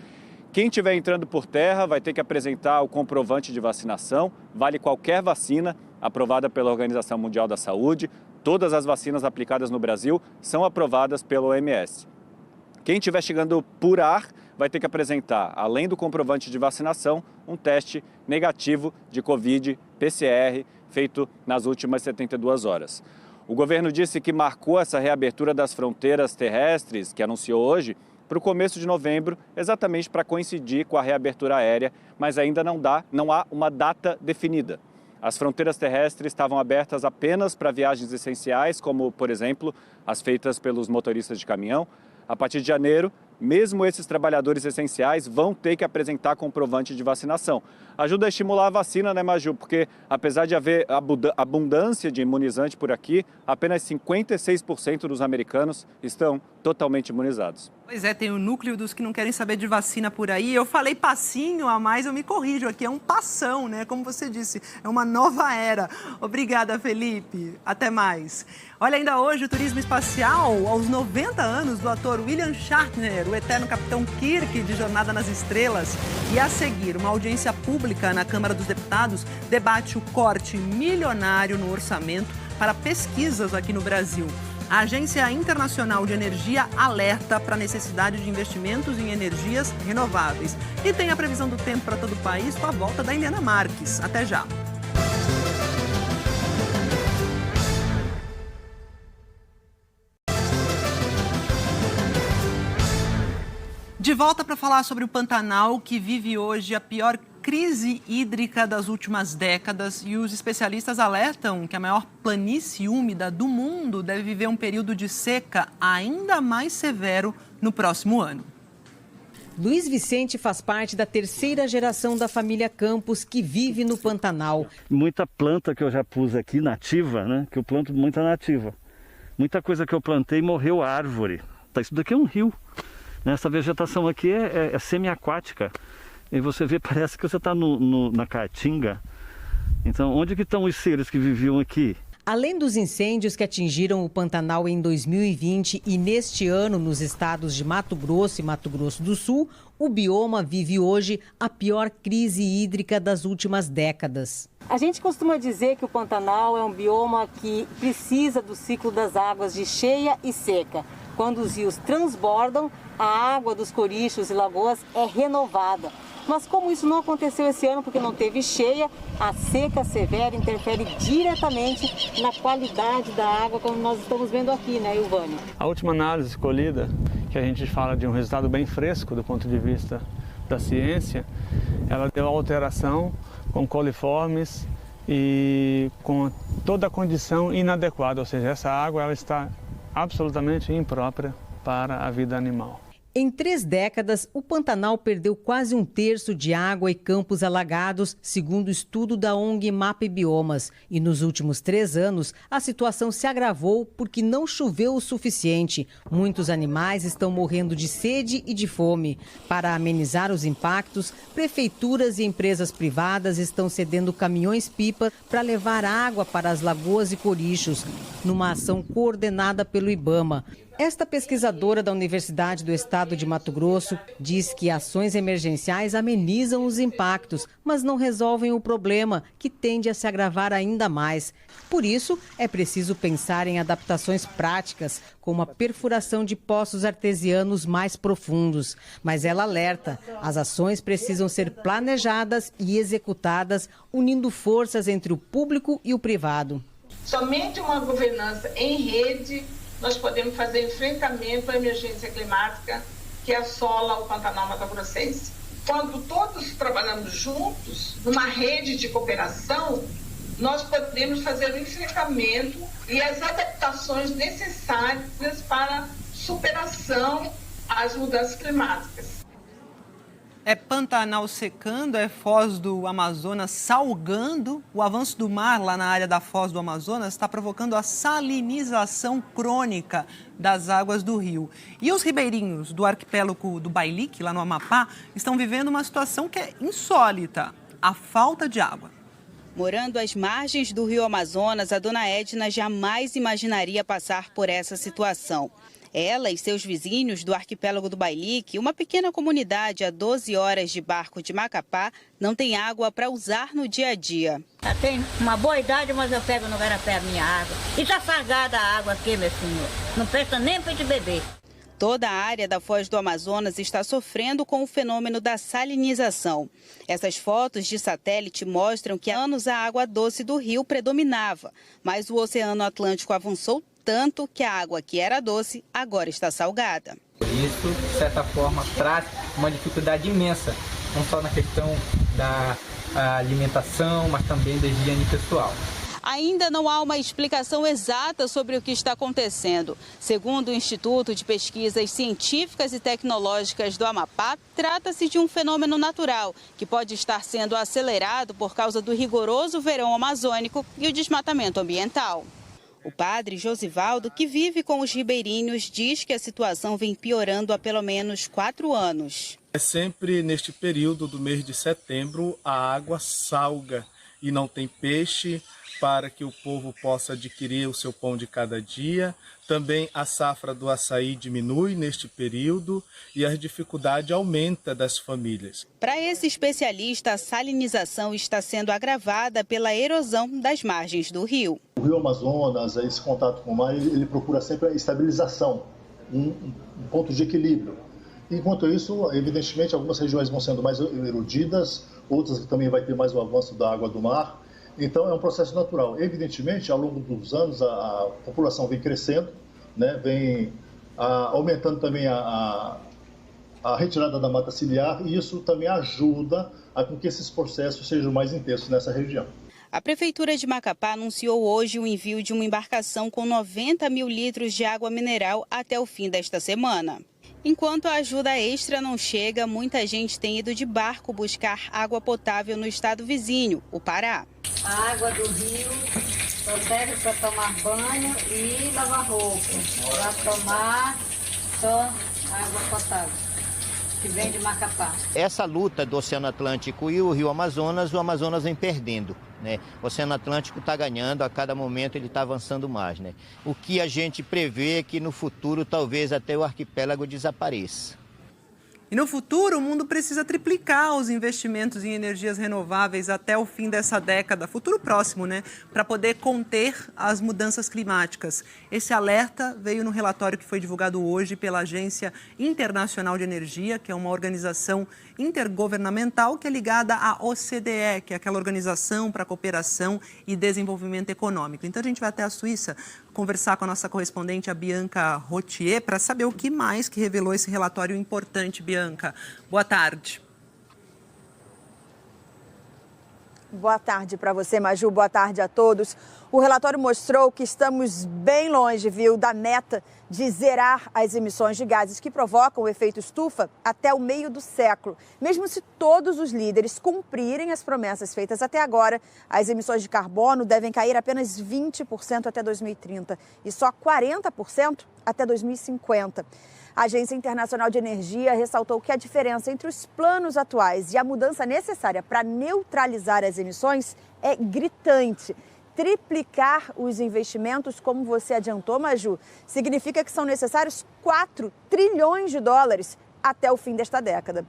Quem estiver entrando por terra vai ter que apresentar o comprovante de vacinação, vale qualquer vacina aprovada pela Organização Mundial da Saúde. Todas as vacinas aplicadas no Brasil são aprovadas pela OMS. Quem estiver chegando por ar vai ter que apresentar, além do comprovante de vacinação, um teste negativo de Covid-PCR feito nas últimas 72 horas. O governo disse que marcou essa reabertura das fronteiras terrestres, que anunciou hoje, para o começo de novembro, exatamente para coincidir com a reabertura aérea, mas ainda não há uma data definida. As fronteiras terrestres estavam abertas apenas para viagens essenciais, como, por exemplo, as feitas pelos motoristas de caminhão. A partir de janeiro, mesmo esses trabalhadores essenciais vão ter que apresentar comprovante de vacinação. Ajuda a estimular a vacina, né, Maju? Porque apesar de haver abundância de imunizante por aqui, apenas 56% dos americanos estão totalmente imunizados. Pois é, tem o núcleo dos que não querem saber de vacina por aí. Eu falei passinho a mais, eu me corrijo aqui, é um passão, né? Como você disse, é uma nova era. Obrigada, Felipe. Até mais. Olha, ainda hoje o turismo espacial, aos 90 anos do ator William Shatner, o eterno Capitão Kirk de Jornada nas Estrelas. E a seguir, uma audiência pública na Câmara dos Deputados debate o corte milionário no orçamento para pesquisas aqui no Brasil. A Agência Internacional de Energia alerta para a necessidade de investimentos em energias renováveis. E tem a previsão do tempo para todo o país com a volta da Eliana Marques. Até já! De volta para falar sobre o Pantanal, que vive hoje a pior crise hídrica das últimas décadas e os especialistas alertam que a maior planície úmida do mundo deve viver um período de seca ainda mais severo no próximo ano. Luiz Vicente faz parte da terceira geração da família Campos que vive no Pantanal. Muita planta que eu já pus aqui nativa, né? Que eu planto muita nativa. Muita coisa que eu plantei morreu árvore. Isso daqui é um rio. Essa vegetação aqui é semiaquática. E você vê, parece que você está na Caatinga. Então, onde que estão os seres que viviam aqui? Além dos incêndios que atingiram o Pantanal em 2020 e neste ano nos estados de Mato Grosso e Mato Grosso do Sul, o bioma vive hoje a pior crise hídrica das últimas décadas. A gente costuma dizer que o Pantanal é um bioma que precisa do ciclo das águas de cheia e seca. Quando os rios transbordam, a água dos corichos e lagoas é renovada. Mas como isso não aconteceu esse ano porque não teve cheia, a seca severa interfere diretamente na qualidade da água, como nós estamos vendo aqui, né, Ilvânia? A última análise escolhida, que a gente fala de um resultado bem fresco do ponto de vista da ciência, ela deu alteração com coliformes e com toda a condição inadequada, ou seja, essa água ela está absolutamente imprópria para a vida animal. Em 3 décadas, o Pantanal perdeu quase 1/3 de água e campos alagados, segundo o estudo da ONG Mapa e Biomas. E nos últimos 3 anos, a situação se agravou porque não choveu o suficiente. Muitos animais estão morrendo de sede e de fome. Para amenizar os impactos, prefeituras e empresas privadas estão cedendo caminhões-pipa para levar água para as lagoas e corichos, numa ação coordenada pelo IBAMA. Esta pesquisadora da Universidade do Estado de Mato Grosso diz que ações emergenciais amenizam os impactos, mas não resolvem o problema, que tende a se agravar ainda mais. Por isso, é preciso pensar em adaptações práticas, como a perfuração de poços artesianos mais profundos. Mas ela alerta, as ações precisam ser planejadas e executadas, unindo forças entre o público e o privado. Somente uma governança em rede nós podemos fazer enfrentamento à emergência climática que assola o Pantanal Mato-Grossense. Quando todos trabalhamos juntos, numa rede de cooperação, nós podemos fazer o enfrentamento e as adaptações necessárias para superação às mudanças climáticas. É Pantanal secando, é Foz do Amazonas salgando. O avanço do mar lá na área da Foz do Amazonas está provocando a salinização crônica das águas do rio. E os ribeirinhos do arquipélago do Bailique, lá no Amapá, estão vivendo uma situação que é insólita: a falta de água. Morando às margens do rio Amazonas, a dona Edna jamais imaginaria passar por essa situação. Ela e seus vizinhos do arquipélago do Bailique, uma pequena comunidade a 12 horas de barco de Macapá, não tem água para usar no dia a dia. Eu tenho uma boa idade, mas eu pego no garapé a minha água. E está salgada a água aqui, meu senhor. Não presta nem para te beber. Toda a área da Foz do Amazonas está sofrendo com o fenômeno da salinização. Essas fotos de satélite mostram que há anos a água doce do rio predominava, mas o Oceano Atlântico avançou tanto que a água que era doce agora está salgada. Isso, de certa forma, traz uma dificuldade imensa, não só na questão da alimentação, mas também da higiene pessoal. Ainda não há uma explicação exata sobre o que está acontecendo. Segundo o Instituto de Pesquisas Científicas e Tecnológicas do Amapá, trata-se de um fenômeno natural que pode estar sendo acelerado por causa do rigoroso verão amazônico e o desmatamento ambiental. O padre Josivaldo, que vive com os ribeirinhos, diz que a situação vem piorando há pelo menos 4 anos. É sempre neste período do mês de setembro a água salga e não tem peixe para que o povo possa adquirir o seu pão de cada dia. Também a safra do açaí diminui neste período e a dificuldade aumenta das famílias. Para esse especialista, a salinização está sendo agravada pela erosão das margens do rio. O rio Amazonas, esse contato com o mar, ele procura sempre a estabilização, um ponto de equilíbrio. Enquanto isso, evidentemente, algumas regiões vão sendo mais erodidas, outras também vai ter mais o avanço da água do mar. Então, é um processo natural. Evidentemente, ao longo dos anos, a população vem crescendo, né? Vem aumentando também a retirada da mata ciliar, e isso também ajuda a com que esses processos sejam mais intensos nessa região. A Prefeitura de Macapá anunciou hoje o envio de uma embarcação com 90 mil litros de água mineral até o fim desta semana. Enquanto a ajuda extra não chega, muita gente tem ido de barco buscar água potável no estado vizinho, o Pará. A água do rio só serve para tomar banho e lavar roupa. Para tomar só água potável, que vem de Macapá. Essa luta do Oceano Atlântico e o Rio Amazonas, o Amazonas vem perdendo, né? O Oceano Atlântico está ganhando, a cada momento ele está avançando mais, né? O que a gente prevê é que no futuro talvez até o arquipélago desapareça. E no futuro, o mundo precisa triplicar os investimentos em energias renováveis até o fim dessa década, futuro próximo, né? Para poder conter as mudanças climáticas. Esse alerta veio no relatório que foi divulgado hoje pela Agência Internacional de Energia, que é uma organização intergovernamental que é ligada à OCDE, que é aquela organização para cooperação e desenvolvimento econômico. Então a gente vai até a Suíça conversar com a nossa correspondente, a Bianca Rottier, para saber o que mais que revelou esse relatório importante. Bianca, boa tarde. Boa tarde para você, Maju. Boa tarde a todos. O relatório mostrou que estamos bem longe, viu, da meta de zerar as emissões de gases que provocam o efeito estufa até o meio do século. Mesmo se todos os líderes cumprirem as promessas feitas até agora, as emissões de carbono devem cair apenas 20% até 2030 e só 40% até 2050. A Agência Internacional de Energia ressaltou que a diferença entre os planos atuais e a mudança necessária para neutralizar as emissões é gritante. Triplicar os investimentos, como você adiantou, Maju, significa que são necessários 4 trilhões de dólares até o fim desta década.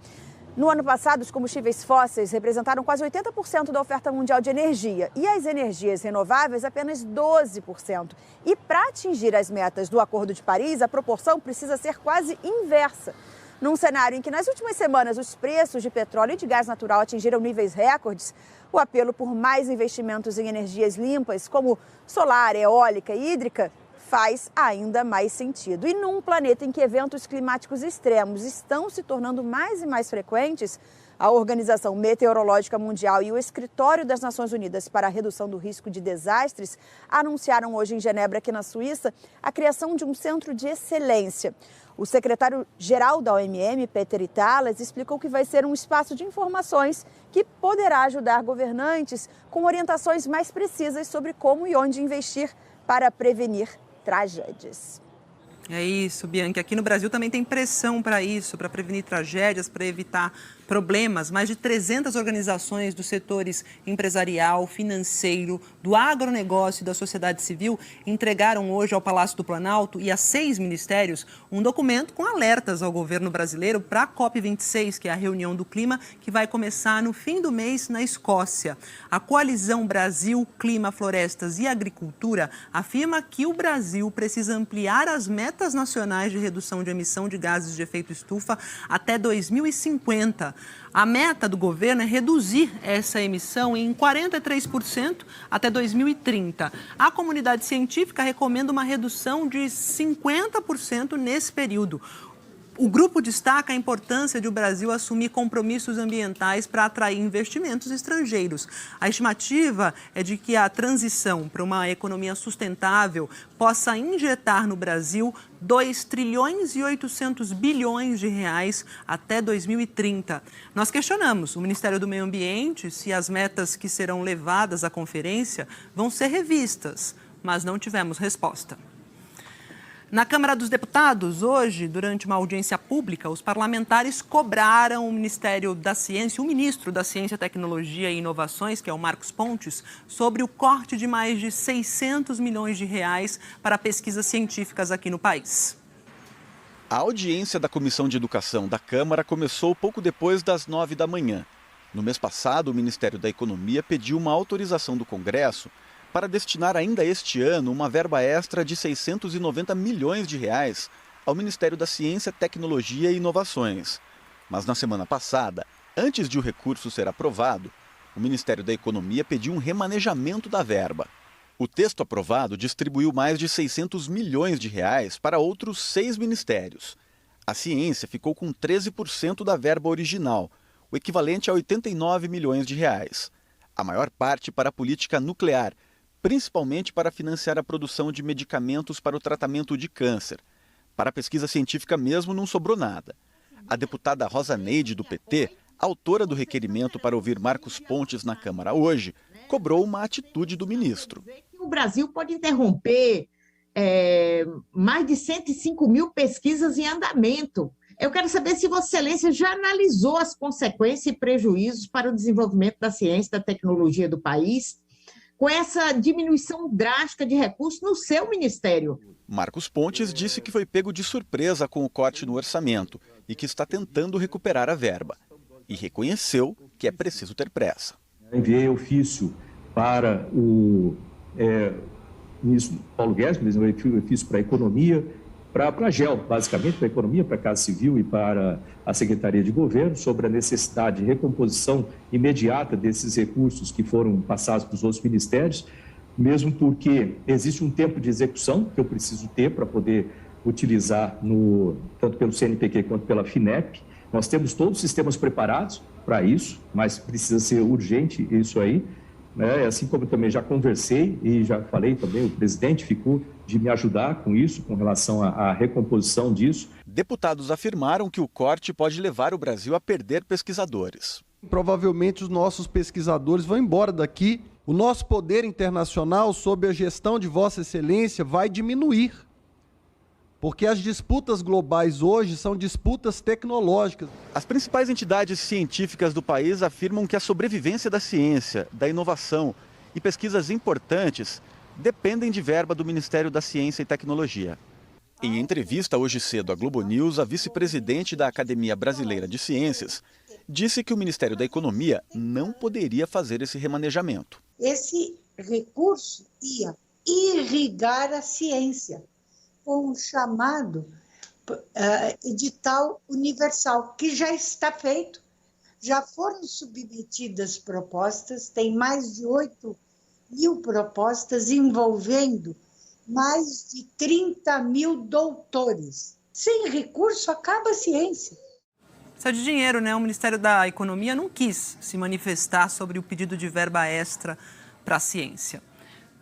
No ano passado, os combustíveis fósseis representaram quase 80% da oferta mundial de energia e as energias renováveis apenas 12%. E para atingir as metas do Acordo de Paris, a proporção precisa ser quase inversa. Num cenário em que nas últimas semanas os preços de petróleo e de gás natural atingiram níveis recordes, o apelo por mais investimentos em energias limpas, como solar, eólica e hídrica, faz ainda mais sentido. E num planeta em que eventos climáticos extremos estão se tornando mais e mais frequentes, a Organização Meteorológica Mundial e o Escritório das Nações Unidas para a Redução do Risco de Desastres anunciaram hoje em Genebra, aqui na Suíça, a criação de um centro de excelência. O secretário-geral da OMM, Peter Italas, explicou que vai ser um espaço de informações que poderá ajudar governantes com orientações mais precisas sobre como e onde investir para prevenir tragédias. É isso, Bianca. Aqui no Brasil também tem pressão para isso, para prevenir tragédias, para evitar problemas. Mais de 300 organizações dos setores empresarial, financeiro, do agronegócio e da sociedade civil entregaram hoje ao Palácio do Planalto e a 6 ministérios um documento com alertas ao governo brasileiro para a COP26, que é a reunião do clima que vai começar no fim do mês na Escócia. A Coalizão Brasil, Clima, Florestas e Agricultura afirma que o Brasil precisa ampliar as metas nacionais de redução de emissão de gases de efeito estufa até 2050. A meta do governo é reduzir essa emissão em 43% até 2030. A comunidade científica recomenda uma redução de 50% nesse período. O grupo destaca a importância de o Brasil assumir compromissos ambientais para atrair investimentos estrangeiros. A estimativa é de que a transição para uma economia sustentável possa injetar no Brasil 2 trilhões e 800 bilhões de reais até 2030. Nós questionamos o Ministério do Meio Ambiente se as metas que serão levadas à conferência vão ser revistas, mas não tivemos resposta. Na Câmara dos Deputados, hoje, durante uma audiência pública, os parlamentares cobraram o Ministério da Ciência, o ministro da Ciência, Tecnologia e Inovações, que é o Marcos Pontes, sobre o corte de mais de 600 milhões de reais para pesquisas científicas aqui no país. A audiência da Comissão de Educação da Câmara começou pouco depois das 9 da manhã. No mês passado, o Ministério da Economia pediu uma autorização do Congresso para destinar ainda este ano uma verba extra de 690 milhões de reais ao Ministério da Ciência, Tecnologia e Inovações. Mas na semana passada, antes de o recurso ser aprovado, o Ministério da Economia pediu um remanejamento da verba. O texto aprovado distribuiu mais de 600 milhões de reais para outros 6 ministérios. A ciência ficou com 13% da verba original, o equivalente a 89 milhões de reais. A maior parte para a política nuclear, principalmente para financiar a produção de medicamentos para o tratamento de câncer. Para a pesquisa científica mesmo não sobrou nada. A deputada Rosa Neide, do PT, autora do requerimento para ouvir Marcos Pontes na Câmara hoje, cobrou uma atitude do ministro. O Brasil pode interromper mais de 105 mil pesquisas em andamento. Eu quero saber se Vossa Excelência já analisou as consequências e prejuízos para o desenvolvimento da ciência e da tecnologia do país, com essa diminuição drástica de recursos no seu ministério. Marcos Pontes disse que foi pego de surpresa com o corte no orçamento e que está tentando recuperar a verba. E reconheceu que é preciso ter pressa. Enviei ofício para o ministro Paulo Guedes, enviei ofício para a Economia, para a GEL, basicamente, para a Economia, para a Casa Civil e para a Secretaria de Governo, sobre a necessidade de recomposição imediata desses recursos que foram passados para os outros ministérios, mesmo porque existe um tempo de execução que eu preciso ter para poder utilizar tanto pelo CNPq quanto pela FINEP. Nós temos todos os sistemas preparados para isso, mas precisa ser urgente isso aí. Assim como eu também já conversei e já falei também, o presidente ficou de me ajudar com isso, com relação à recomposição disso. Deputados afirmaram que o corte pode levar o Brasil a perder pesquisadores. Provavelmente os nossos pesquisadores vão embora daqui. O nosso poder internacional, sob a gestão de Vossa Excelência, vai diminuir. Porque as disputas globais hoje são disputas tecnológicas. As principais entidades científicas do país afirmam que a sobrevivência da ciência, da inovação e pesquisas importantes dependem de verba do Ministério da Ciência e Tecnologia. Em entrevista hoje cedo à Globo News, a vice-presidente da Academia Brasileira de Ciências disse que o Ministério da Economia não poderia fazer esse remanejamento. Esse recurso ia irrigar a ciência com um chamado edital universal, que já está feito. Já foram submetidas propostas, tem mais de 8 mil propostas envolvendo mais de 30 mil doutores. Sem recurso, acaba a ciência. Precisa de dinheiro, né? O Ministério da Economia não quis se manifestar sobre o pedido de verba extra para a ciência.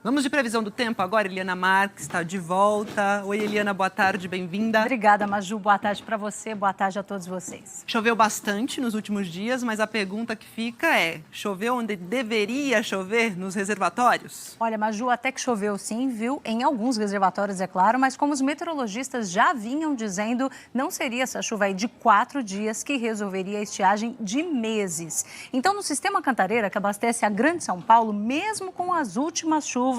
Vamos de previsão do tempo agora. Eliana Marques está de volta. Oi, Eliana, boa tarde, bem-vinda. Obrigada, Maju. Boa tarde para você, boa tarde a todos vocês. Choveu bastante nos últimos dias, mas a pergunta que fica é: choveu onde deveria chover, nos reservatórios? Olha, Maju, até que choveu sim, viu? Em alguns reservatórios, é claro, mas como os meteorologistas já vinham dizendo, não seria essa chuva aí de 4 dias que resolveria a estiagem de meses. Então, no sistema Cantareira, que abastece a Grande São Paulo, mesmo com as últimas chuvas,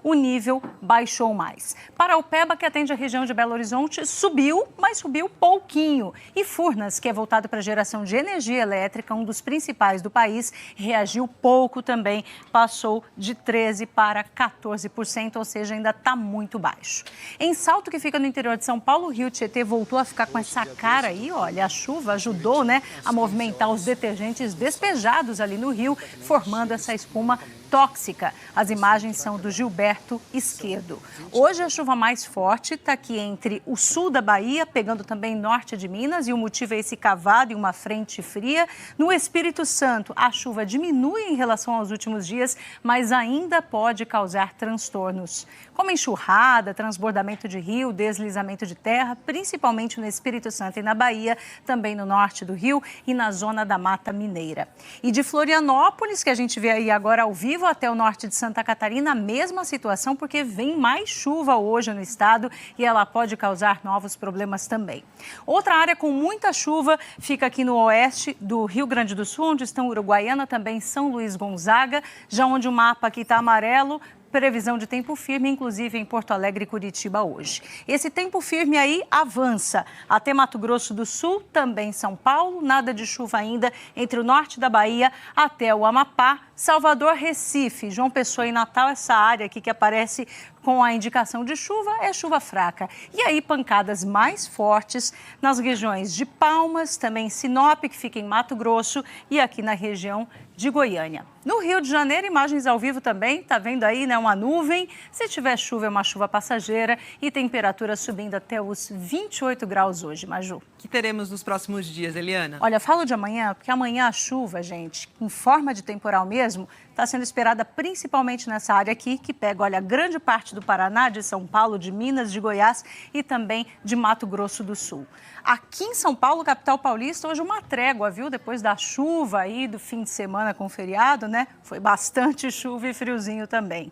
o nível baixou mais. Paraupeba, que atende a região de Belo Horizonte, subiu, mas subiu pouquinho. E Furnas, que é voltado para a geração de energia elétrica, um dos principais do país, reagiu pouco também, passou de 13% para 14%, ou seja, ainda está muito baixo. Em Salto, que fica no interior de São Paulo, o Rio Tietê voltou a ficar com essa cara aí, olha, a chuva ajudou, né, a movimentar os detergentes despejados ali no rio, formando essa espuma tóxica. As imagens são do Gilberto Esquerdo. Hoje a chuva mais forte está aqui entre o sul da Bahia, pegando também norte de Minas, e o motivo é esse cavado e uma frente fria. No Espírito Santo, a chuva diminui em relação aos últimos dias, mas ainda pode causar transtornos, como enxurrada, transbordamento de rio, deslizamento de terra, principalmente no Espírito Santo e na Bahia, também no norte do Rio e na zona da Mata Mineira. E de Florianópolis, que a gente vê aí agora ao vivo, até o norte de Santa Catarina, a mesma situação, porque vem mais chuva hoje no estado e ela pode causar novos problemas também. Outra área com muita chuva fica aqui no oeste do Rio Grande do Sul, onde estão Uruguaiana, também São Luís Gonzaga, já onde o mapa aqui está amarelo. Previsão de tempo firme, inclusive em Porto Alegre e Curitiba hoje. Esse tempo firme aí avança até Mato Grosso do Sul, também São Paulo, nada de chuva ainda entre o norte da Bahia até o Amapá, Salvador, Recife, João Pessoa e Natal, essa área aqui que aparece com a indicação de chuva, é chuva fraca. E aí, pancadas mais fortes nas regiões de Palmas, também Sinop, que fica em Mato Grosso, e aqui na região de Goiânia. No Rio de Janeiro, imagens ao vivo também, tá vendo aí, né, uma nuvem. Se tiver chuva, é uma chuva passageira e temperatura subindo até os 28 graus hoje, Maju. O que teremos nos próximos dias, Eliana? Olha, falo de amanhã, porque amanhã a chuva, gente, em forma de temporal mesmo, está sendo esperada principalmente nessa área aqui, que pega, olha, grande parte do Paraná, de São Paulo, de Minas, de Goiás e também de Mato Grosso do Sul. Aqui em São Paulo, capital paulista, hoje uma trégua, viu? Depois da chuva aí do fim de semana com o feriado, né? Foi bastante chuva e friozinho também.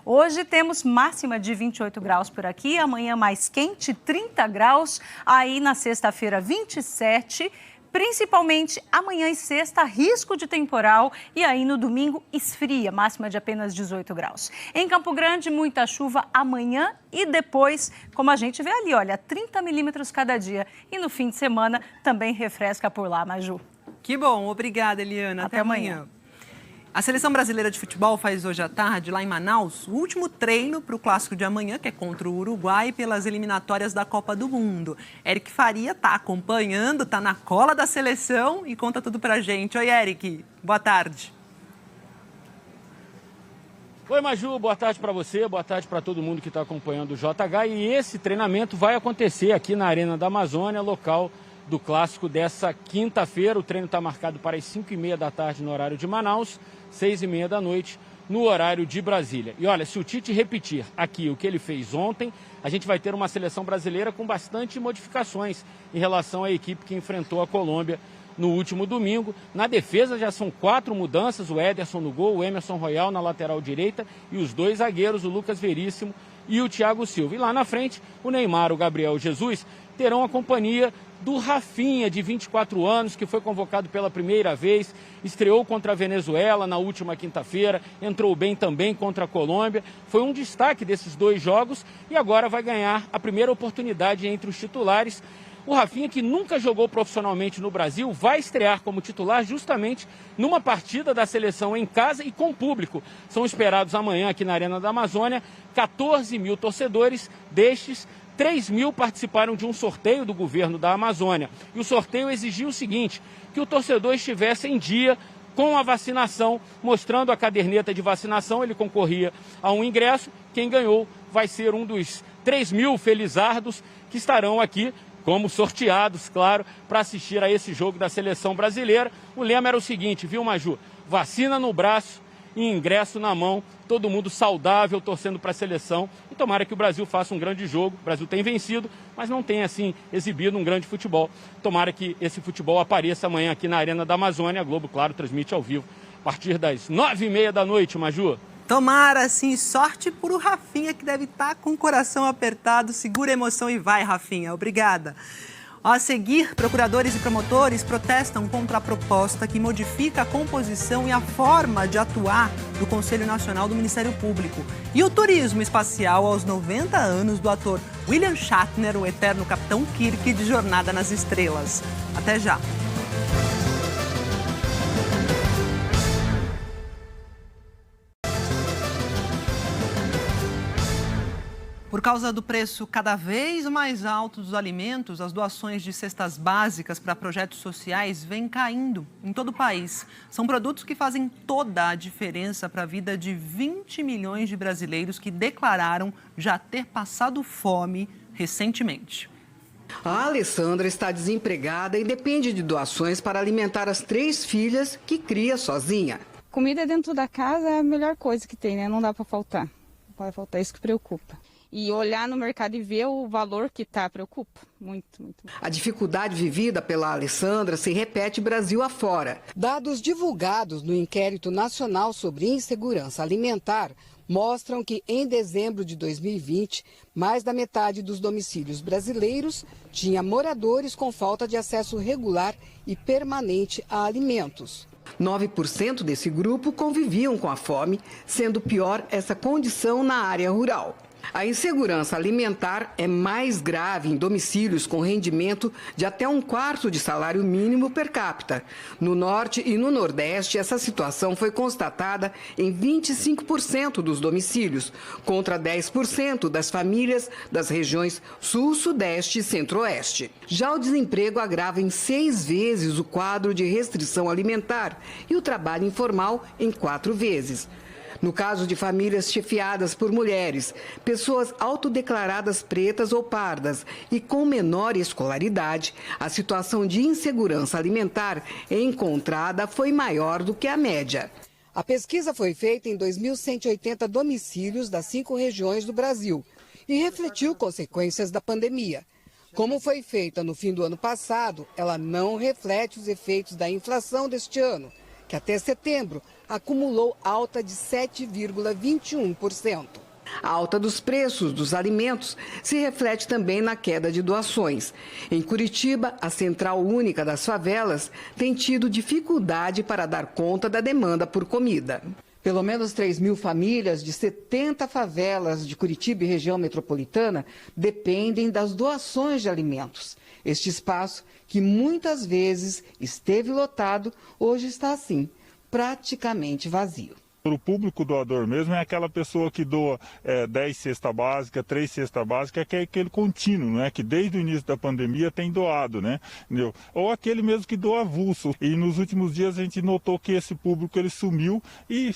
Hoje temos máxima de 28 graus por aqui, amanhã mais quente, 30 graus, aí na sexta-feira 27, principalmente amanhã e sexta, risco de temporal e aí no domingo esfria, máxima de apenas 18 graus. Em Campo Grande, muita chuva amanhã e depois, como a gente vê ali, olha, 30 milímetros cada dia. E no fim de semana também refresca por lá, Maju. Que bom, obrigada, Eliana. Até amanhã. A Seleção Brasileira de Futebol faz hoje à tarde, lá em Manaus, o último treino para o clássico de amanhã, que é contra o Uruguai, pelas eliminatórias da Copa do Mundo. Eric Faria está acompanhando, está na cola da seleção e conta tudo para a gente. Oi, Eric. Boa tarde. Oi, Maju. Boa tarde para você, boa tarde para todo mundo que está acompanhando o JH. E esse treinamento vai acontecer aqui na Arena da Amazônia, local do clássico dessa quinta-feira. O treino está marcado para as 5h30 da tarde no horário de Manaus, 6h30 da noite no horário de Brasília. E olha, se o Tite repetir aqui o que ele fez ontem, a gente vai ter uma seleção brasileira com bastante modificações em relação à equipe que enfrentou a Colômbia no último domingo. Na defesa já são 4 mudanças, o Ederson no gol, o Emerson Royal na lateral direita e os 2 zagueiros, o Lucas Veríssimo e o Thiago Silva. E lá na frente, o Neymar, o Gabriel Jesus, terão a companhia do Rafinha, de 24 anos, que foi convocado pela primeira vez, estreou contra a Venezuela na última quinta-feira, entrou bem também contra a Colômbia, foi um destaque desses 2 jogos e agora vai ganhar a primeira oportunidade entre os titulares. O Rafinha, que nunca jogou profissionalmente no Brasil, vai estrear como titular justamente numa partida da seleção em casa e com público. São esperados amanhã aqui na Arena da Amazônia 14 mil torcedores, destes 3 mil participaram de um sorteio do governo da Amazônia. E o sorteio exigiu o seguinte, que o torcedor estivesse em dia com a vacinação, mostrando a caderneta de vacinação, ele concorria a um ingresso. Quem ganhou vai ser um dos 3 mil felizardos que estarão aqui como sorteados, claro, para assistir a esse jogo da seleção brasileira. O lema era o seguinte, viu, Maju? Vacina no braço e ingresso na mão, todo mundo saudável, torcendo para a seleção. E tomara que o Brasil faça um grande jogo. O Brasil tem vencido, mas não tem, assim, exibido um grande futebol. Tomara que esse futebol apareça amanhã aqui na Arena da Amazônia. A Globo, claro, transmite ao vivo a partir das 9h30 da noite, Maju. Tomara, sim, sorte por o Rafinha, que deve estar com o coração apertado. Segura a emoção e vai, Rafinha. Obrigada. A seguir, procuradores e promotores protestam contra a proposta que modifica a composição e a forma de atuar do Conselho Nacional do Ministério Público. E o turismo espacial aos 90 anos do ator William Shatner, o eterno Capitão Kirk de Jornada nas Estrelas. Até já. Por causa do preço cada vez mais alto dos alimentos, as doações de cestas básicas para projetos sociais vêm caindo em todo o país. São produtos que fazem toda a diferença para a vida de 20 milhões de brasileiros que declararam já ter passado fome recentemente. A Alessandra está desempregada e depende de doações para alimentar as 3 filhas que cria sozinha. Comida dentro da casa é a melhor coisa que tem, né? Não dá para faltar. Não pode faltar, isso que preocupa. E olhar no mercado e ver o valor que está preocupa muito, muito. A dificuldade vivida pela Alessandra se repete Brasil afora. Dados divulgados no Inquérito Nacional sobre Insegurança Alimentar mostram que em dezembro de 2020, mais da metade dos domicílios brasileiros tinha moradores com falta de acesso regular e permanente a alimentos. 9% desse grupo conviviam com a fome, sendo pior essa condição na área rural. A insegurança alimentar é mais grave em domicílios com rendimento de até 1/4 de salário mínimo per capita. No Norte e no Nordeste, essa situação foi constatada em 25% dos domicílios, contra 10% das famílias das regiões Sul, Sudeste e Centro-Oeste. Já o desemprego agrava em 6 vezes o quadro de restrição alimentar e o trabalho informal em 4 vezes. No caso de famílias chefiadas por mulheres, pessoas autodeclaradas pretas ou pardas e com menor escolaridade, a situação de insegurança alimentar encontrada foi maior do que a média. A pesquisa foi feita em 2.180 domicílios das 5 regiões do Brasil e refletiu consequências da pandemia. Como foi feita no fim do ano passado, ela não reflete os efeitos da inflação deste ano, que até setembro acumulou alta de 7,21%. A alta dos preços dos alimentos se reflete também na queda de doações. Em Curitiba, a Central Única das Favelas tem tido dificuldade para dar conta da demanda por comida. Pelo menos 3.000 famílias de 70 favelas de Curitiba e região metropolitana dependem das doações de alimentos. Este espaço, que muitas vezes esteve lotado, hoje está assim, praticamente vazio. O público doador mesmo é aquela pessoa que doa 10 cestas básicas, 3 cestas básicas, que é aquele contínuo, né? Que desde o início da pandemia tem doado, né? Entendeu? Ou aquele mesmo que doa avulso. E nos últimos dias a gente notou que esse público ele sumiu e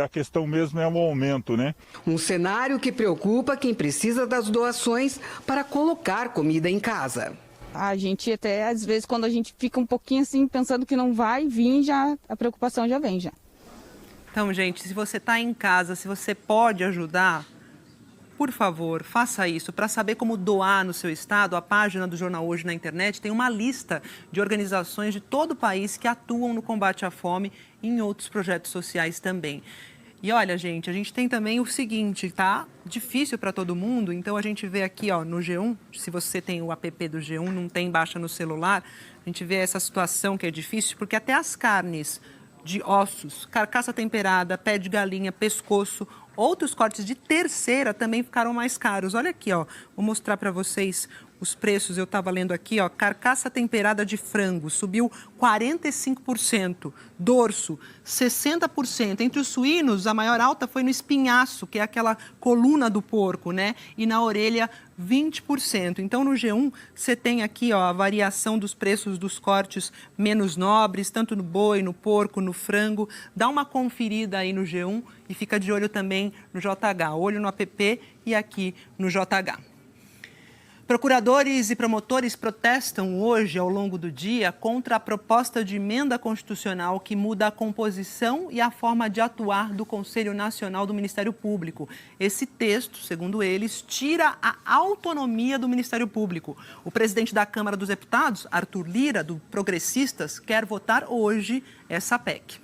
a questão mesmo é o aumento, né? Um cenário que preocupa quem precisa das doações para colocar comida em casa. A gente até, às vezes, quando a gente fica um pouquinho assim, pensando que não vai vir, já a preocupação já vem, já. Então, gente, se você está em casa, se você pode ajudar, por favor, faça isso. Para saber como doar no seu estado, a página do Jornal Hoje na internet tem uma lista de organizações de todo o país que atuam no combate à fome e em outros projetos sociais também. E olha, gente, a gente tem também o seguinte, tá difícil para todo mundo, então a gente vê aqui, ó, no G1, se você tem o app do G1, não tem, baixa no celular, a gente vê essa situação que é difícil, porque até as carnes de ossos, carcaça temperada, pé de galinha, pescoço, outros cortes de terceira também ficaram mais caros. Olha aqui, ó, vou mostrar para vocês os preços, eu estava lendo aqui, ó, carcaça temperada de frango subiu 45%, dorso 60%. Entre os suínos, a maior alta foi no espinhaço, que é aquela coluna do porco, né? E na orelha, 20%. Então, no G1, você tem aqui, ó, a variação dos preços dos cortes menos nobres, tanto no boi, no porco, no frango. Dá uma conferida aí no G1 e fica de olho também no JH. Olho no app e aqui no JH. Procuradores e promotores protestam hoje, ao longo do dia, contra a proposta de emenda constitucional que muda a composição e a forma de atuar do Conselho Nacional do Ministério Público. Esse texto, segundo eles, tira a autonomia do Ministério Público. O presidente da Câmara dos Deputados, Arthur Lira, do Progressistas, quer votar hoje essa PEC.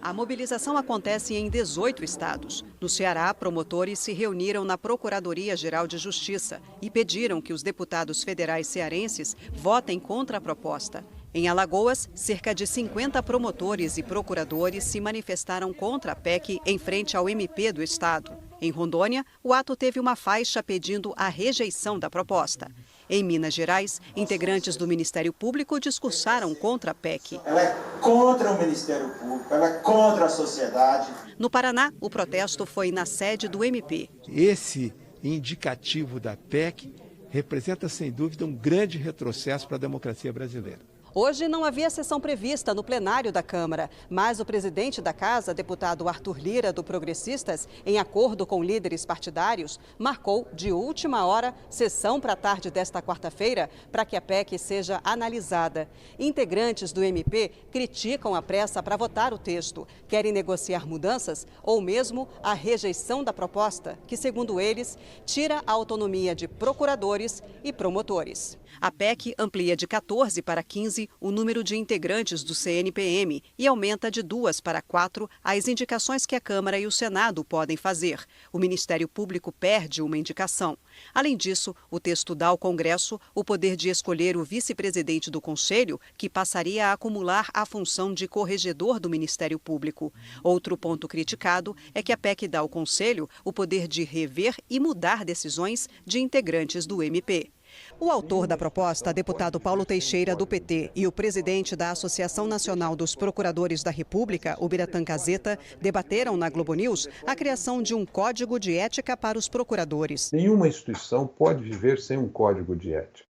A mobilização acontece em 18 estados. No Ceará, promotores se reuniram na Procuradoria-Geral de Justiça e pediram que os deputados federais cearenses votem contra a proposta. Em Alagoas, cerca de 50 promotores e procuradores se manifestaram contra a PEC em frente ao MP do estado. Em Rondônia, o ato teve uma faixa pedindo a rejeição da proposta. Em Minas Gerais, integrantes do Ministério Público discursaram contra a PEC. Ela é contra o Ministério Público, ela é contra a sociedade. No Paraná, o protesto foi na sede do MP. Esse indicativo da PEC representa, sem dúvida, um grande retrocesso para a democracia brasileira. Hoje não havia sessão prevista no plenário da Câmara, mas o presidente da Casa, deputado Arthur Lira, do Progressistas, em acordo com líderes partidários, marcou de última hora sessão para a tarde desta quarta-feira para que a PEC seja analisada. Integrantes do MP criticam a pressa para votar o texto, querem negociar mudanças ou mesmo a rejeição da proposta, que, segundo eles, tira a autonomia de procuradores e promotores. A PEC amplia de 14 para 15 o número de integrantes do CNPM e aumenta de 2 para 4 as indicações que a Câmara e o Senado podem fazer. O Ministério Público perde uma indicação. Além disso, o texto dá ao Congresso o poder de escolher o vice-presidente do Conselho, que passaria a acumular a função de corregedor do Ministério Público. Outro ponto criticado é que a PEC dá ao Conselho o poder de rever e mudar decisões de integrantes do MP. O autor da proposta, deputado Paulo Teixeira, do PT, e o presidente da Associação Nacional dos Procuradores da República, o Biratã Caseta, debateram na Globo News a criação de um código de ética para os procuradores. Nenhuma instituição pode viver sem um código de ética.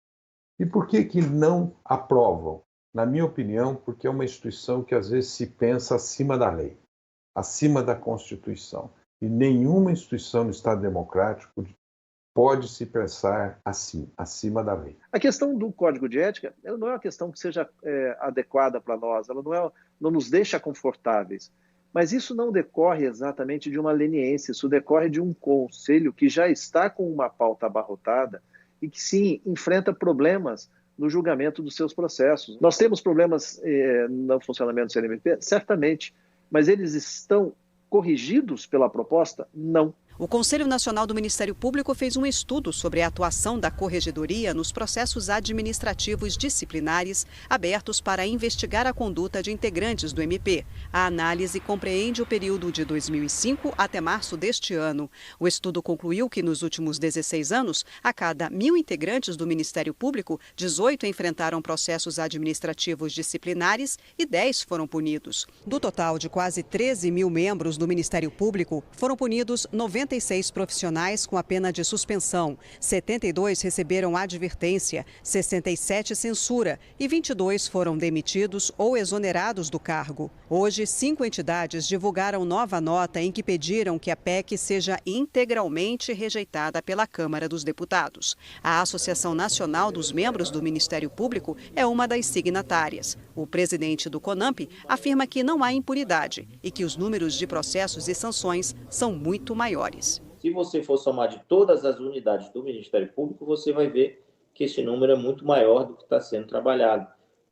E por que não aprovam? Na minha opinião, porque é uma instituição que às vezes se pensa acima da lei, acima da Constituição. E nenhuma instituição no Estado democrático pode se pensar assim, acima da lei. A questão do Código de Ética, ela não é uma questão que seja adequada para nós, ela não nos deixa confortáveis. Mas isso não decorre exatamente de uma leniência, isso decorre de um conselho que já está com uma pauta abarrotada e que, sim, enfrenta problemas no julgamento dos seus processos. Nós temos problemas no funcionamento do CNMP? Certamente, mas eles estão corrigidos pela proposta? Não. O Conselho Nacional do Ministério Público fez um estudo sobre a atuação da Corregedoria nos processos administrativos disciplinares abertos para investigar a conduta de integrantes do MP. A análise compreende o período de 2005 até março deste ano. O estudo concluiu que nos últimos 16 anos, a cada 1.000 integrantes do Ministério Público, 18 enfrentaram processos administrativos disciplinares e 10 foram punidos. Do total de quase 13 mil membros do Ministério Público, foram punidos 96 profissionais com a pena de suspensão, 72 receberam advertência, 67 censura e 22 foram demitidos ou exonerados do cargo. Hoje, 5 entidades divulgaram nova nota em que pediram que a PEC seja integralmente rejeitada pela Câmara dos Deputados. A Associação Nacional dos Membros do Ministério Público é uma das signatárias. O presidente do CONAMP afirma que não há impunidade e que os números de processos e sanções são muito maiores. Se você for somar de todas as unidades do Ministério Público, você vai ver que esse número é muito maior do que está sendo trabalhado.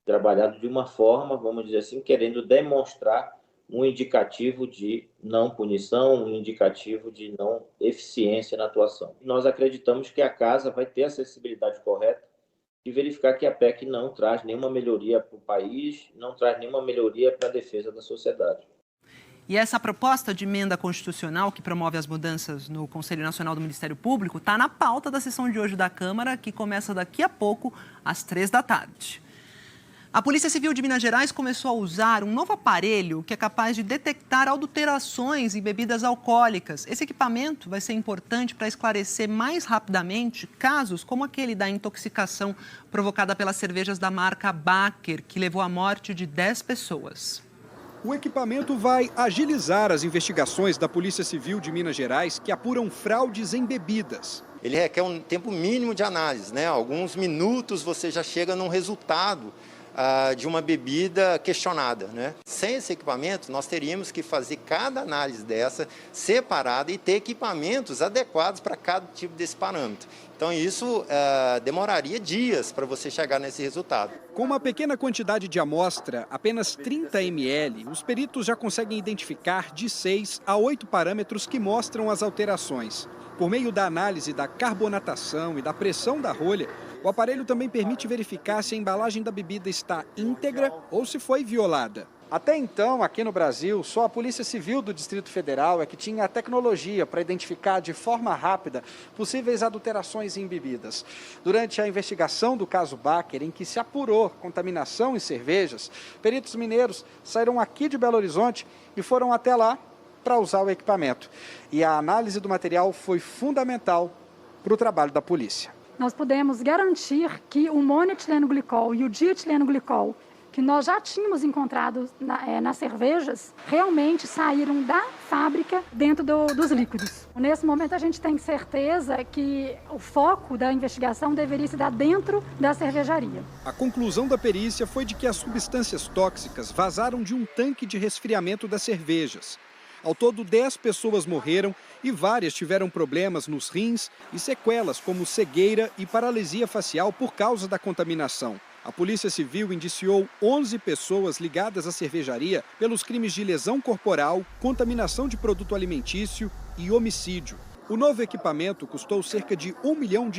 Trabalhado de uma forma, vamos dizer assim, querendo demonstrar um indicativo de não punição, um indicativo de não eficiência na atuação. Nós acreditamos que a Casa vai ter a acessibilidade correta de verificar que a PEC não traz nenhuma melhoria para o país, não traz nenhuma melhoria para a defesa da sociedade. E essa proposta de emenda constitucional que promove as mudanças no Conselho Nacional do Ministério Público está na pauta da sessão de hoje da Câmara, que começa daqui a pouco, às 15h. A Polícia Civil de Minas Gerais começou a usar um novo aparelho que é capaz de detectar adulterações em bebidas alcoólicas. Esse equipamento vai ser importante para esclarecer mais rapidamente casos como aquele da intoxicação provocada pelas cervejas da marca Baker, que levou à morte de 10 pessoas. O equipamento vai agilizar as investigações da Polícia Civil de Minas Gerais que apuram fraudes em bebidas. Ele requer um tempo mínimo de análise, né? Alguns minutos você já chega num resultado de uma bebida questionada, né? Sem esse equipamento, nós teríamos que fazer cada análise dessa separada e ter equipamentos adequados para cada tipo desse parâmetro. Então isso demoraria dias para você chegar nesse resultado. Com uma pequena quantidade de amostra, apenas 30 ml, os peritos já conseguem identificar de 6 a 8 parâmetros que mostram as alterações. Por meio da análise da carbonatação e da pressão da rolha, o aparelho também permite verificar se a embalagem da bebida está íntegra ou se foi violada. Até então, aqui no Brasil, só a Polícia Civil do Distrito Federal é que tinha a tecnologia para identificar de forma rápida possíveis adulterações em bebidas. Durante a investigação do caso Baker, em que se apurou contaminação em cervejas, peritos mineiros saíram aqui de Belo Horizonte e foram até lá para usar o equipamento. E a análise do material foi fundamental para o trabalho da polícia. Nós podemos garantir que o monoetilenoglicol e o dietilenoglicol, que nós já tínhamos encontrado nas cervejas, realmente saíram da fábrica dentro dos líquidos. Nesse momento a gente tem certeza que o foco da investigação deveria se dar dentro da cervejaria. A conclusão da perícia foi de que as substâncias tóxicas vazaram de um tanque de resfriamento das cervejas. Ao todo, 10 pessoas morreram e várias tiveram problemas nos rins e sequelas como cegueira e paralisia facial por causa da contaminação. A Polícia Civil indiciou 11 pessoas ligadas à cervejaria pelos crimes de lesão corporal, contaminação de produto alimentício e homicídio. O novo equipamento custou cerca de R$1 milhão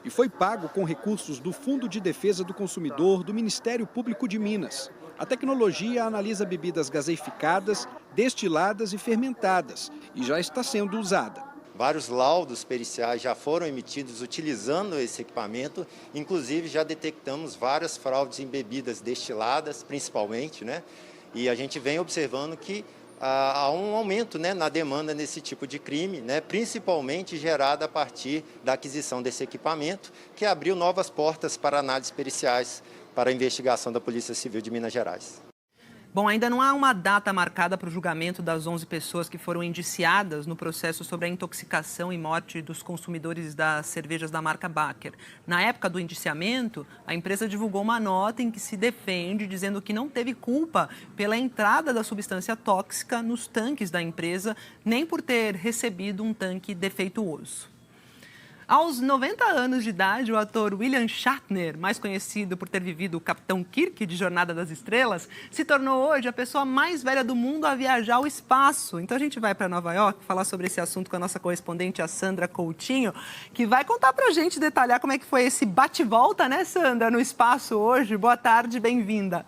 e foi pago com recursos do Fundo de Defesa do Consumidor do Ministério Público de Minas. A tecnologia analisa bebidas gaseificadas, destiladas e fermentadas e já está sendo usada. Vários laudos periciais já foram emitidos utilizando esse equipamento, inclusive já detectamos várias fraudes em bebidas destiladas, principalmente, né? E a gente vem observando que há um aumento, né, na demanda nesse tipo de crime, né, principalmente gerada a partir da aquisição desse equipamento, que abriu novas portas para análises periciais para a investigação da Polícia Civil de Minas Gerais. Bom, ainda não há uma data marcada para o julgamento das 11 pessoas que foram indiciadas no processo sobre a intoxicação e morte dos consumidores das cervejas da marca Baker. Na época do indiciamento, a empresa divulgou uma nota em que se defende, dizendo que não teve culpa pela entrada da substância tóxica nos tanques da empresa, nem por ter recebido um tanque defeituoso. Aos 90 anos de idade, o ator William Shatner, mais conhecido por ter vivido o Capitão Kirk de Jornada das Estrelas, se tornou hoje a pessoa mais velha do mundo a viajar ao espaço. Então a gente vai para Nova York falar sobre esse assunto com a nossa correspondente, a Sandra Coutinho, que vai contar para a gente, detalhar como é que foi esse bate-volta, né, Sandra, no espaço hoje. Boa tarde, bem-vinda.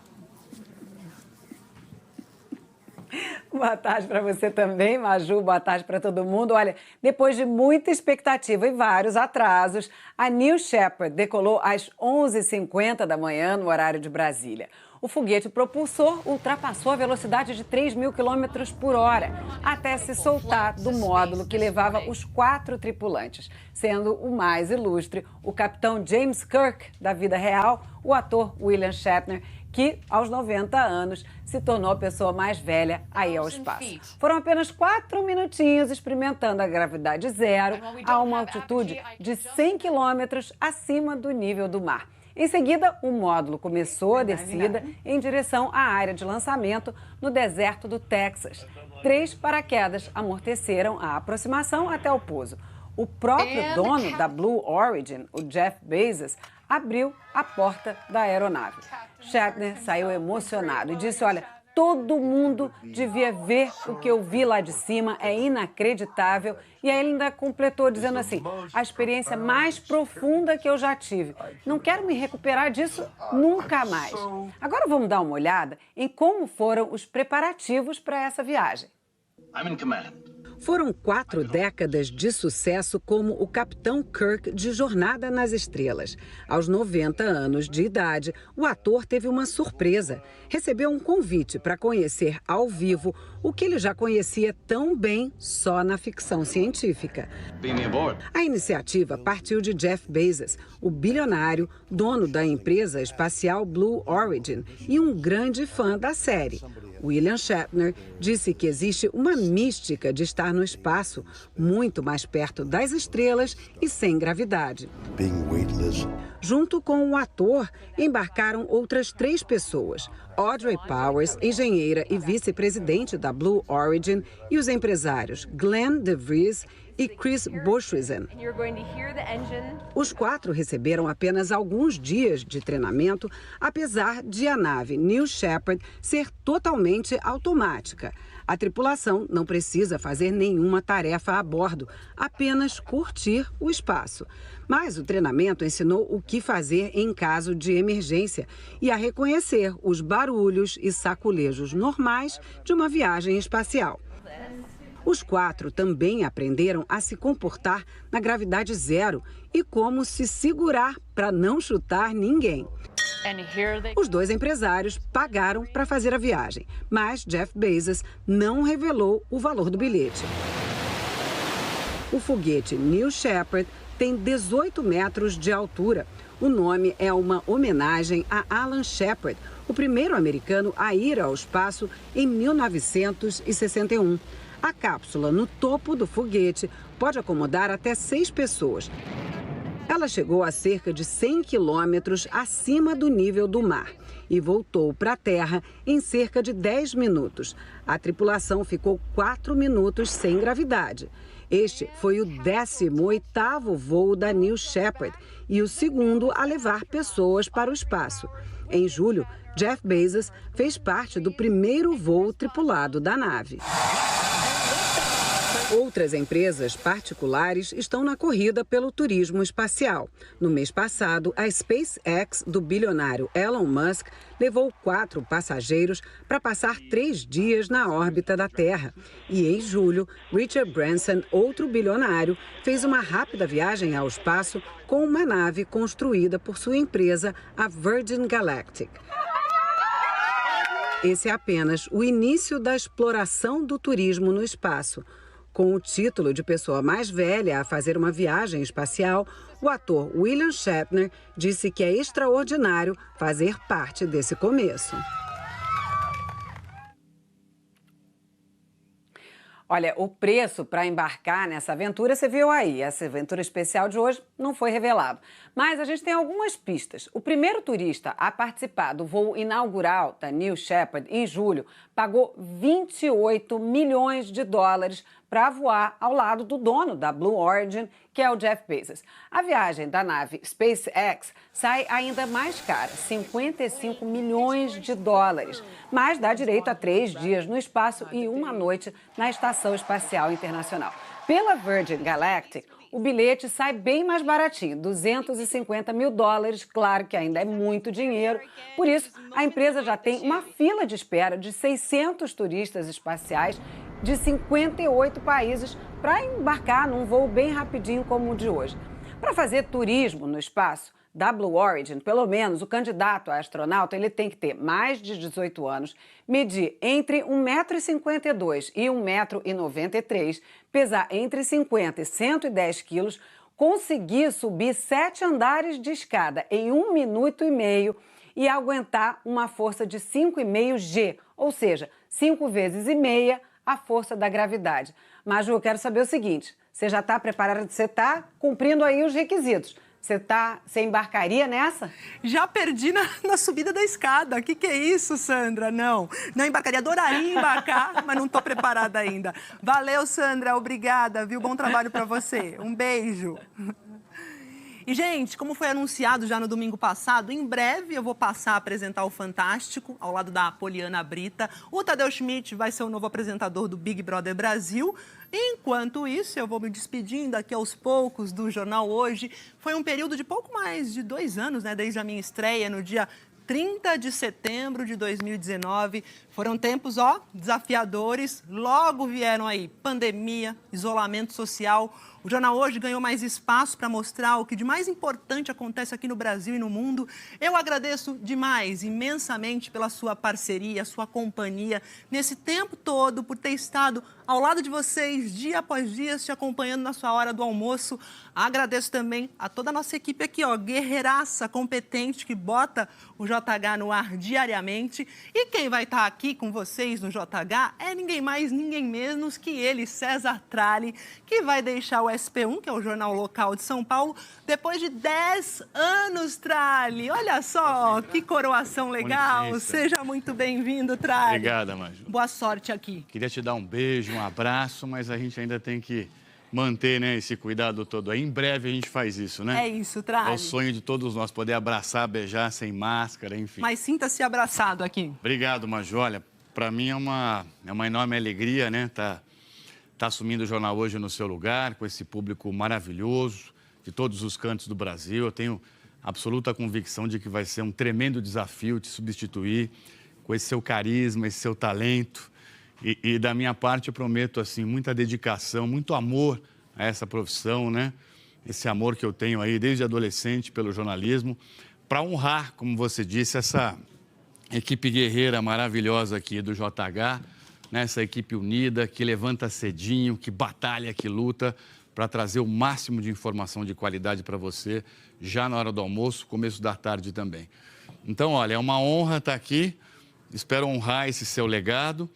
Boa tarde para você também, Maju. Boa tarde para todo mundo. Olha, depois de muita expectativa e vários atrasos, a New Shepard decolou às 11h50 da manhã, no horário de Brasília. O foguete propulsor ultrapassou a velocidade de 3.000 km por hora, até se soltar do módulo que levava os 4 tripulantes, sendo o mais ilustre o capitão James Kirk, da vida real, o ator William Shatner, que, aos 90 anos, se tornou a pessoa mais velha a ir ao espaço. Foram apenas 4 minutinhos experimentando a gravidade zero a uma altitude de 100 quilômetros acima do nível do mar. Em seguida, o módulo começou a descida em direção à área de lançamento no deserto do Texas. 3 paraquedas amorteceram a aproximação até o pouso. O próprio dono da Blue Origin, o Jeff Bezos, abriu a porta da aeronave. Shatner saiu emocionado e disse, olha, todo mundo devia ver o que eu vi lá de cima, é inacreditável. E aí ele ainda completou dizendo assim, a experiência mais profunda que eu já tive. Não quero me recuperar disso nunca mais. Agora vamos dar uma olhada em como foram os preparativos para essa viagem. I'm in command. Foram 4 décadas de sucesso como o Capitão Kirk de Jornada nas Estrelas. Aos 90 anos de idade, o ator teve uma surpresa. Recebeu um convite para conhecer ao vivo o que ele já conhecia tão bem só na ficção científica. A iniciativa partiu de Jeff Bezos, o bilionário, dono da empresa espacial Blue Origin e um grande fã da série. William Shatner disse que existe uma mística de estar no espaço, muito mais perto das estrelas e sem gravidade. Junto com o ator, embarcaram outras 3 pessoas. Audrey Powers, engenheira e vice-presidente da Blue Origin, e os empresários Glenn DeVries e Chris Boschwisen. Os 4 receberam apenas alguns dias de treinamento, apesar de a nave New Shepard ser totalmente automática. A tripulação não precisa fazer nenhuma tarefa a bordo, apenas curtir o espaço. Mas o treinamento ensinou o que fazer em caso de emergência e a reconhecer os barulhos e saculejos normais de uma viagem espacial. Os 4 também aprenderam a se comportar na gravidade zero e como se segurar para não chutar ninguém. Os 2 empresários pagaram para fazer a viagem, mas Jeff Bezos não revelou o valor do bilhete. O foguete New Shepard tem 18 metros de altura. O nome é uma homenagem a Alan Shepard, o primeiro americano a ir ao espaço em 1961. A cápsula no topo do foguete pode acomodar até 6 pessoas. Ela chegou a cerca de 100 quilômetros acima do nível do mar e voltou para a Terra em cerca de 10 minutos. A tripulação ficou 4 minutos sem gravidade. Este foi o 18º voo da New Shepard e o segundo a levar pessoas para o espaço. Em julho, Jeff Bezos fez parte do primeiro voo tripulado da nave. Outras empresas particulares estão na corrida pelo turismo espacial. No mês passado, a SpaceX, do bilionário Elon Musk, levou 4 passageiros para passar 3 dias na órbita da Terra. E em julho, Richard Branson, outro bilionário, fez uma rápida viagem ao espaço com uma nave construída por sua empresa, a Virgin Galactic. Esse é apenas o início da exploração do turismo no espaço. Com o título de pessoa mais velha a fazer uma viagem espacial, o ator William Shatner disse que é extraordinário fazer parte desse começo. Olha, o preço para embarcar nessa aventura, você viu aí. Essa aventura especial de hoje não foi revelado. Mas a gente tem algumas pistas. O primeiro turista a participar do voo inaugural da New Shepard em julho pagou 28 milhões de dólares para voar ao lado do dono da Blue Origin, que é o Jeff Bezos. A viagem da nave SpaceX sai ainda mais cara, 55 milhões de dólares, mas dá direito a 3 dias no espaço e 1 noite na Estação Espacial Internacional. Pela Virgin Galactic, o bilhete sai bem mais baratinho, 250 mil dólares, claro que ainda é muito dinheiro. Por isso, a empresa já tem uma fila de espera de 600 turistas espaciais de 58 países para embarcar num voo bem rapidinho como o de hoje. Para fazer turismo no espaço da Blue Origin, pelo menos o candidato a astronauta ele tem que ter mais de 18 anos, medir entre 1,52 m e 1,93 m, pesar entre 50 e 110 quilos, conseguir subir 7 andares de escada em 1 minuto e meio e aguentar uma força de 5,5 G, ou seja, 5 vezes e meia a força da gravidade. Maju, eu quero saber o seguinte, você já está preparada, você está cumprindo aí os requisitos. Você embarcaria nessa? Já perdi na subida da escada. O que é isso, Sandra? Não embarcaria. Adoraria embarcar, mas não estou preparada ainda. Valeu, Sandra. Obrigada, viu? Bom trabalho para você. Um beijo. E, gente, como foi anunciado já no domingo passado, em breve eu vou passar a apresentar o Fantástico, ao lado da Poliana Brita. O Tadeu Schmidt vai ser o novo apresentador do Big Brother Brasil. Enquanto isso, eu vou me despedindo aqui aos poucos do Jornal Hoje. Foi um período de pouco mais de 2 anos, né, desde a minha estreia no dia 30 de setembro de 2019. Foram tempos, desafiadores. Logo vieram aí pandemia, isolamento social. O Jornal Hoje ganhou mais espaço para mostrar o que de mais importante acontece aqui no Brasil e no mundo. Eu agradeço demais, imensamente, pela sua parceria, sua companhia, nesse tempo todo, por ter estado ao lado de vocês, dia após dia, te acompanhando na sua hora do almoço. Agradeço também a toda a nossa equipe aqui, guerreiraça, competente, que bota o JH no ar diariamente. E quem vai estar aqui com vocês no JH é ninguém mais, ninguém menos que ele, César Tralli, que vai deixar o SP1, que é o jornal local de São Paulo, depois de 10 anos, Tralli. Olha só, que coroação legal. Seja muito bem-vindo, Tralli. Obrigada, Maju. Boa sorte aqui. Queria te dar um beijo, um abraço, mas a gente ainda tem que manter, né, esse cuidado todo aí. Em breve a gente faz isso, né? É isso, Tralli. É o sonho de todos nós, poder abraçar, beijar, sem máscara, enfim. Mas sinta-se abraçado aqui. Obrigado, Maju. Olha, para mim é uma enorme alegria, né, tá assumindo o Jornal Hoje no seu lugar, com esse público maravilhoso, de todos os cantos do Brasil. Eu tenho absoluta convicção de que vai ser um tremendo desafio te substituir com esse seu carisma, esse seu talento. E da minha parte, eu prometo, assim, muita dedicação, muito amor a essa profissão, né? Esse amor que eu tenho aí desde adolescente pelo jornalismo, para honrar, como você disse, essa equipe guerreira maravilhosa aqui do JH, né? Essa equipe unida, que levanta cedinho, que batalha, que luta para trazer o máximo de informação de qualidade para você, já na hora do almoço, começo da tarde também. Então, olha, é uma honra estar aqui, espero honrar esse seu legado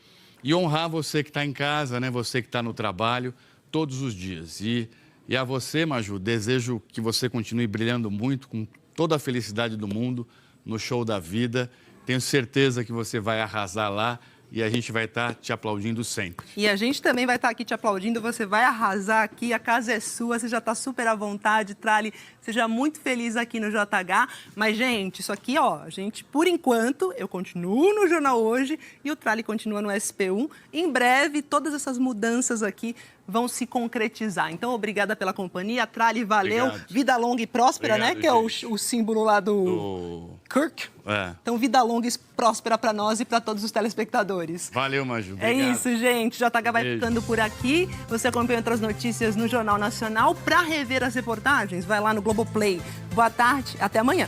e honrar você que está em casa, né? Você que está no trabalho, todos os dias. E E a você, Maju, desejo que você continue brilhando muito, com toda a felicidade do mundo, no show da vida. Tenho certeza que você vai arrasar lá e a gente vai estar te aplaudindo sempre. E a gente também vai estar aqui te aplaudindo, você vai arrasar aqui, a casa é sua, você já está super à vontade, Trali, seja muito feliz aqui no JH. Mas, gente, isso aqui, ó, gente, por enquanto, eu continuo no Jornal Hoje e o Trali continua no SP1. Em breve, todas essas mudanças aqui vão se concretizar. Então, obrigada pela companhia. Trali, valeu. Obrigado. Vida longa e próspera, obrigado, né? Que é o símbolo lá do Kirk. É. Então, vida longa e próspera para nós e para todos os telespectadores. Valeu, Maju. Obrigado. É isso, gente. JH vai ficando por aqui. Você acompanha outras notícias no Jornal Nacional. Para rever as reportagens, vai lá no Globoplay. Boa tarde, até amanhã.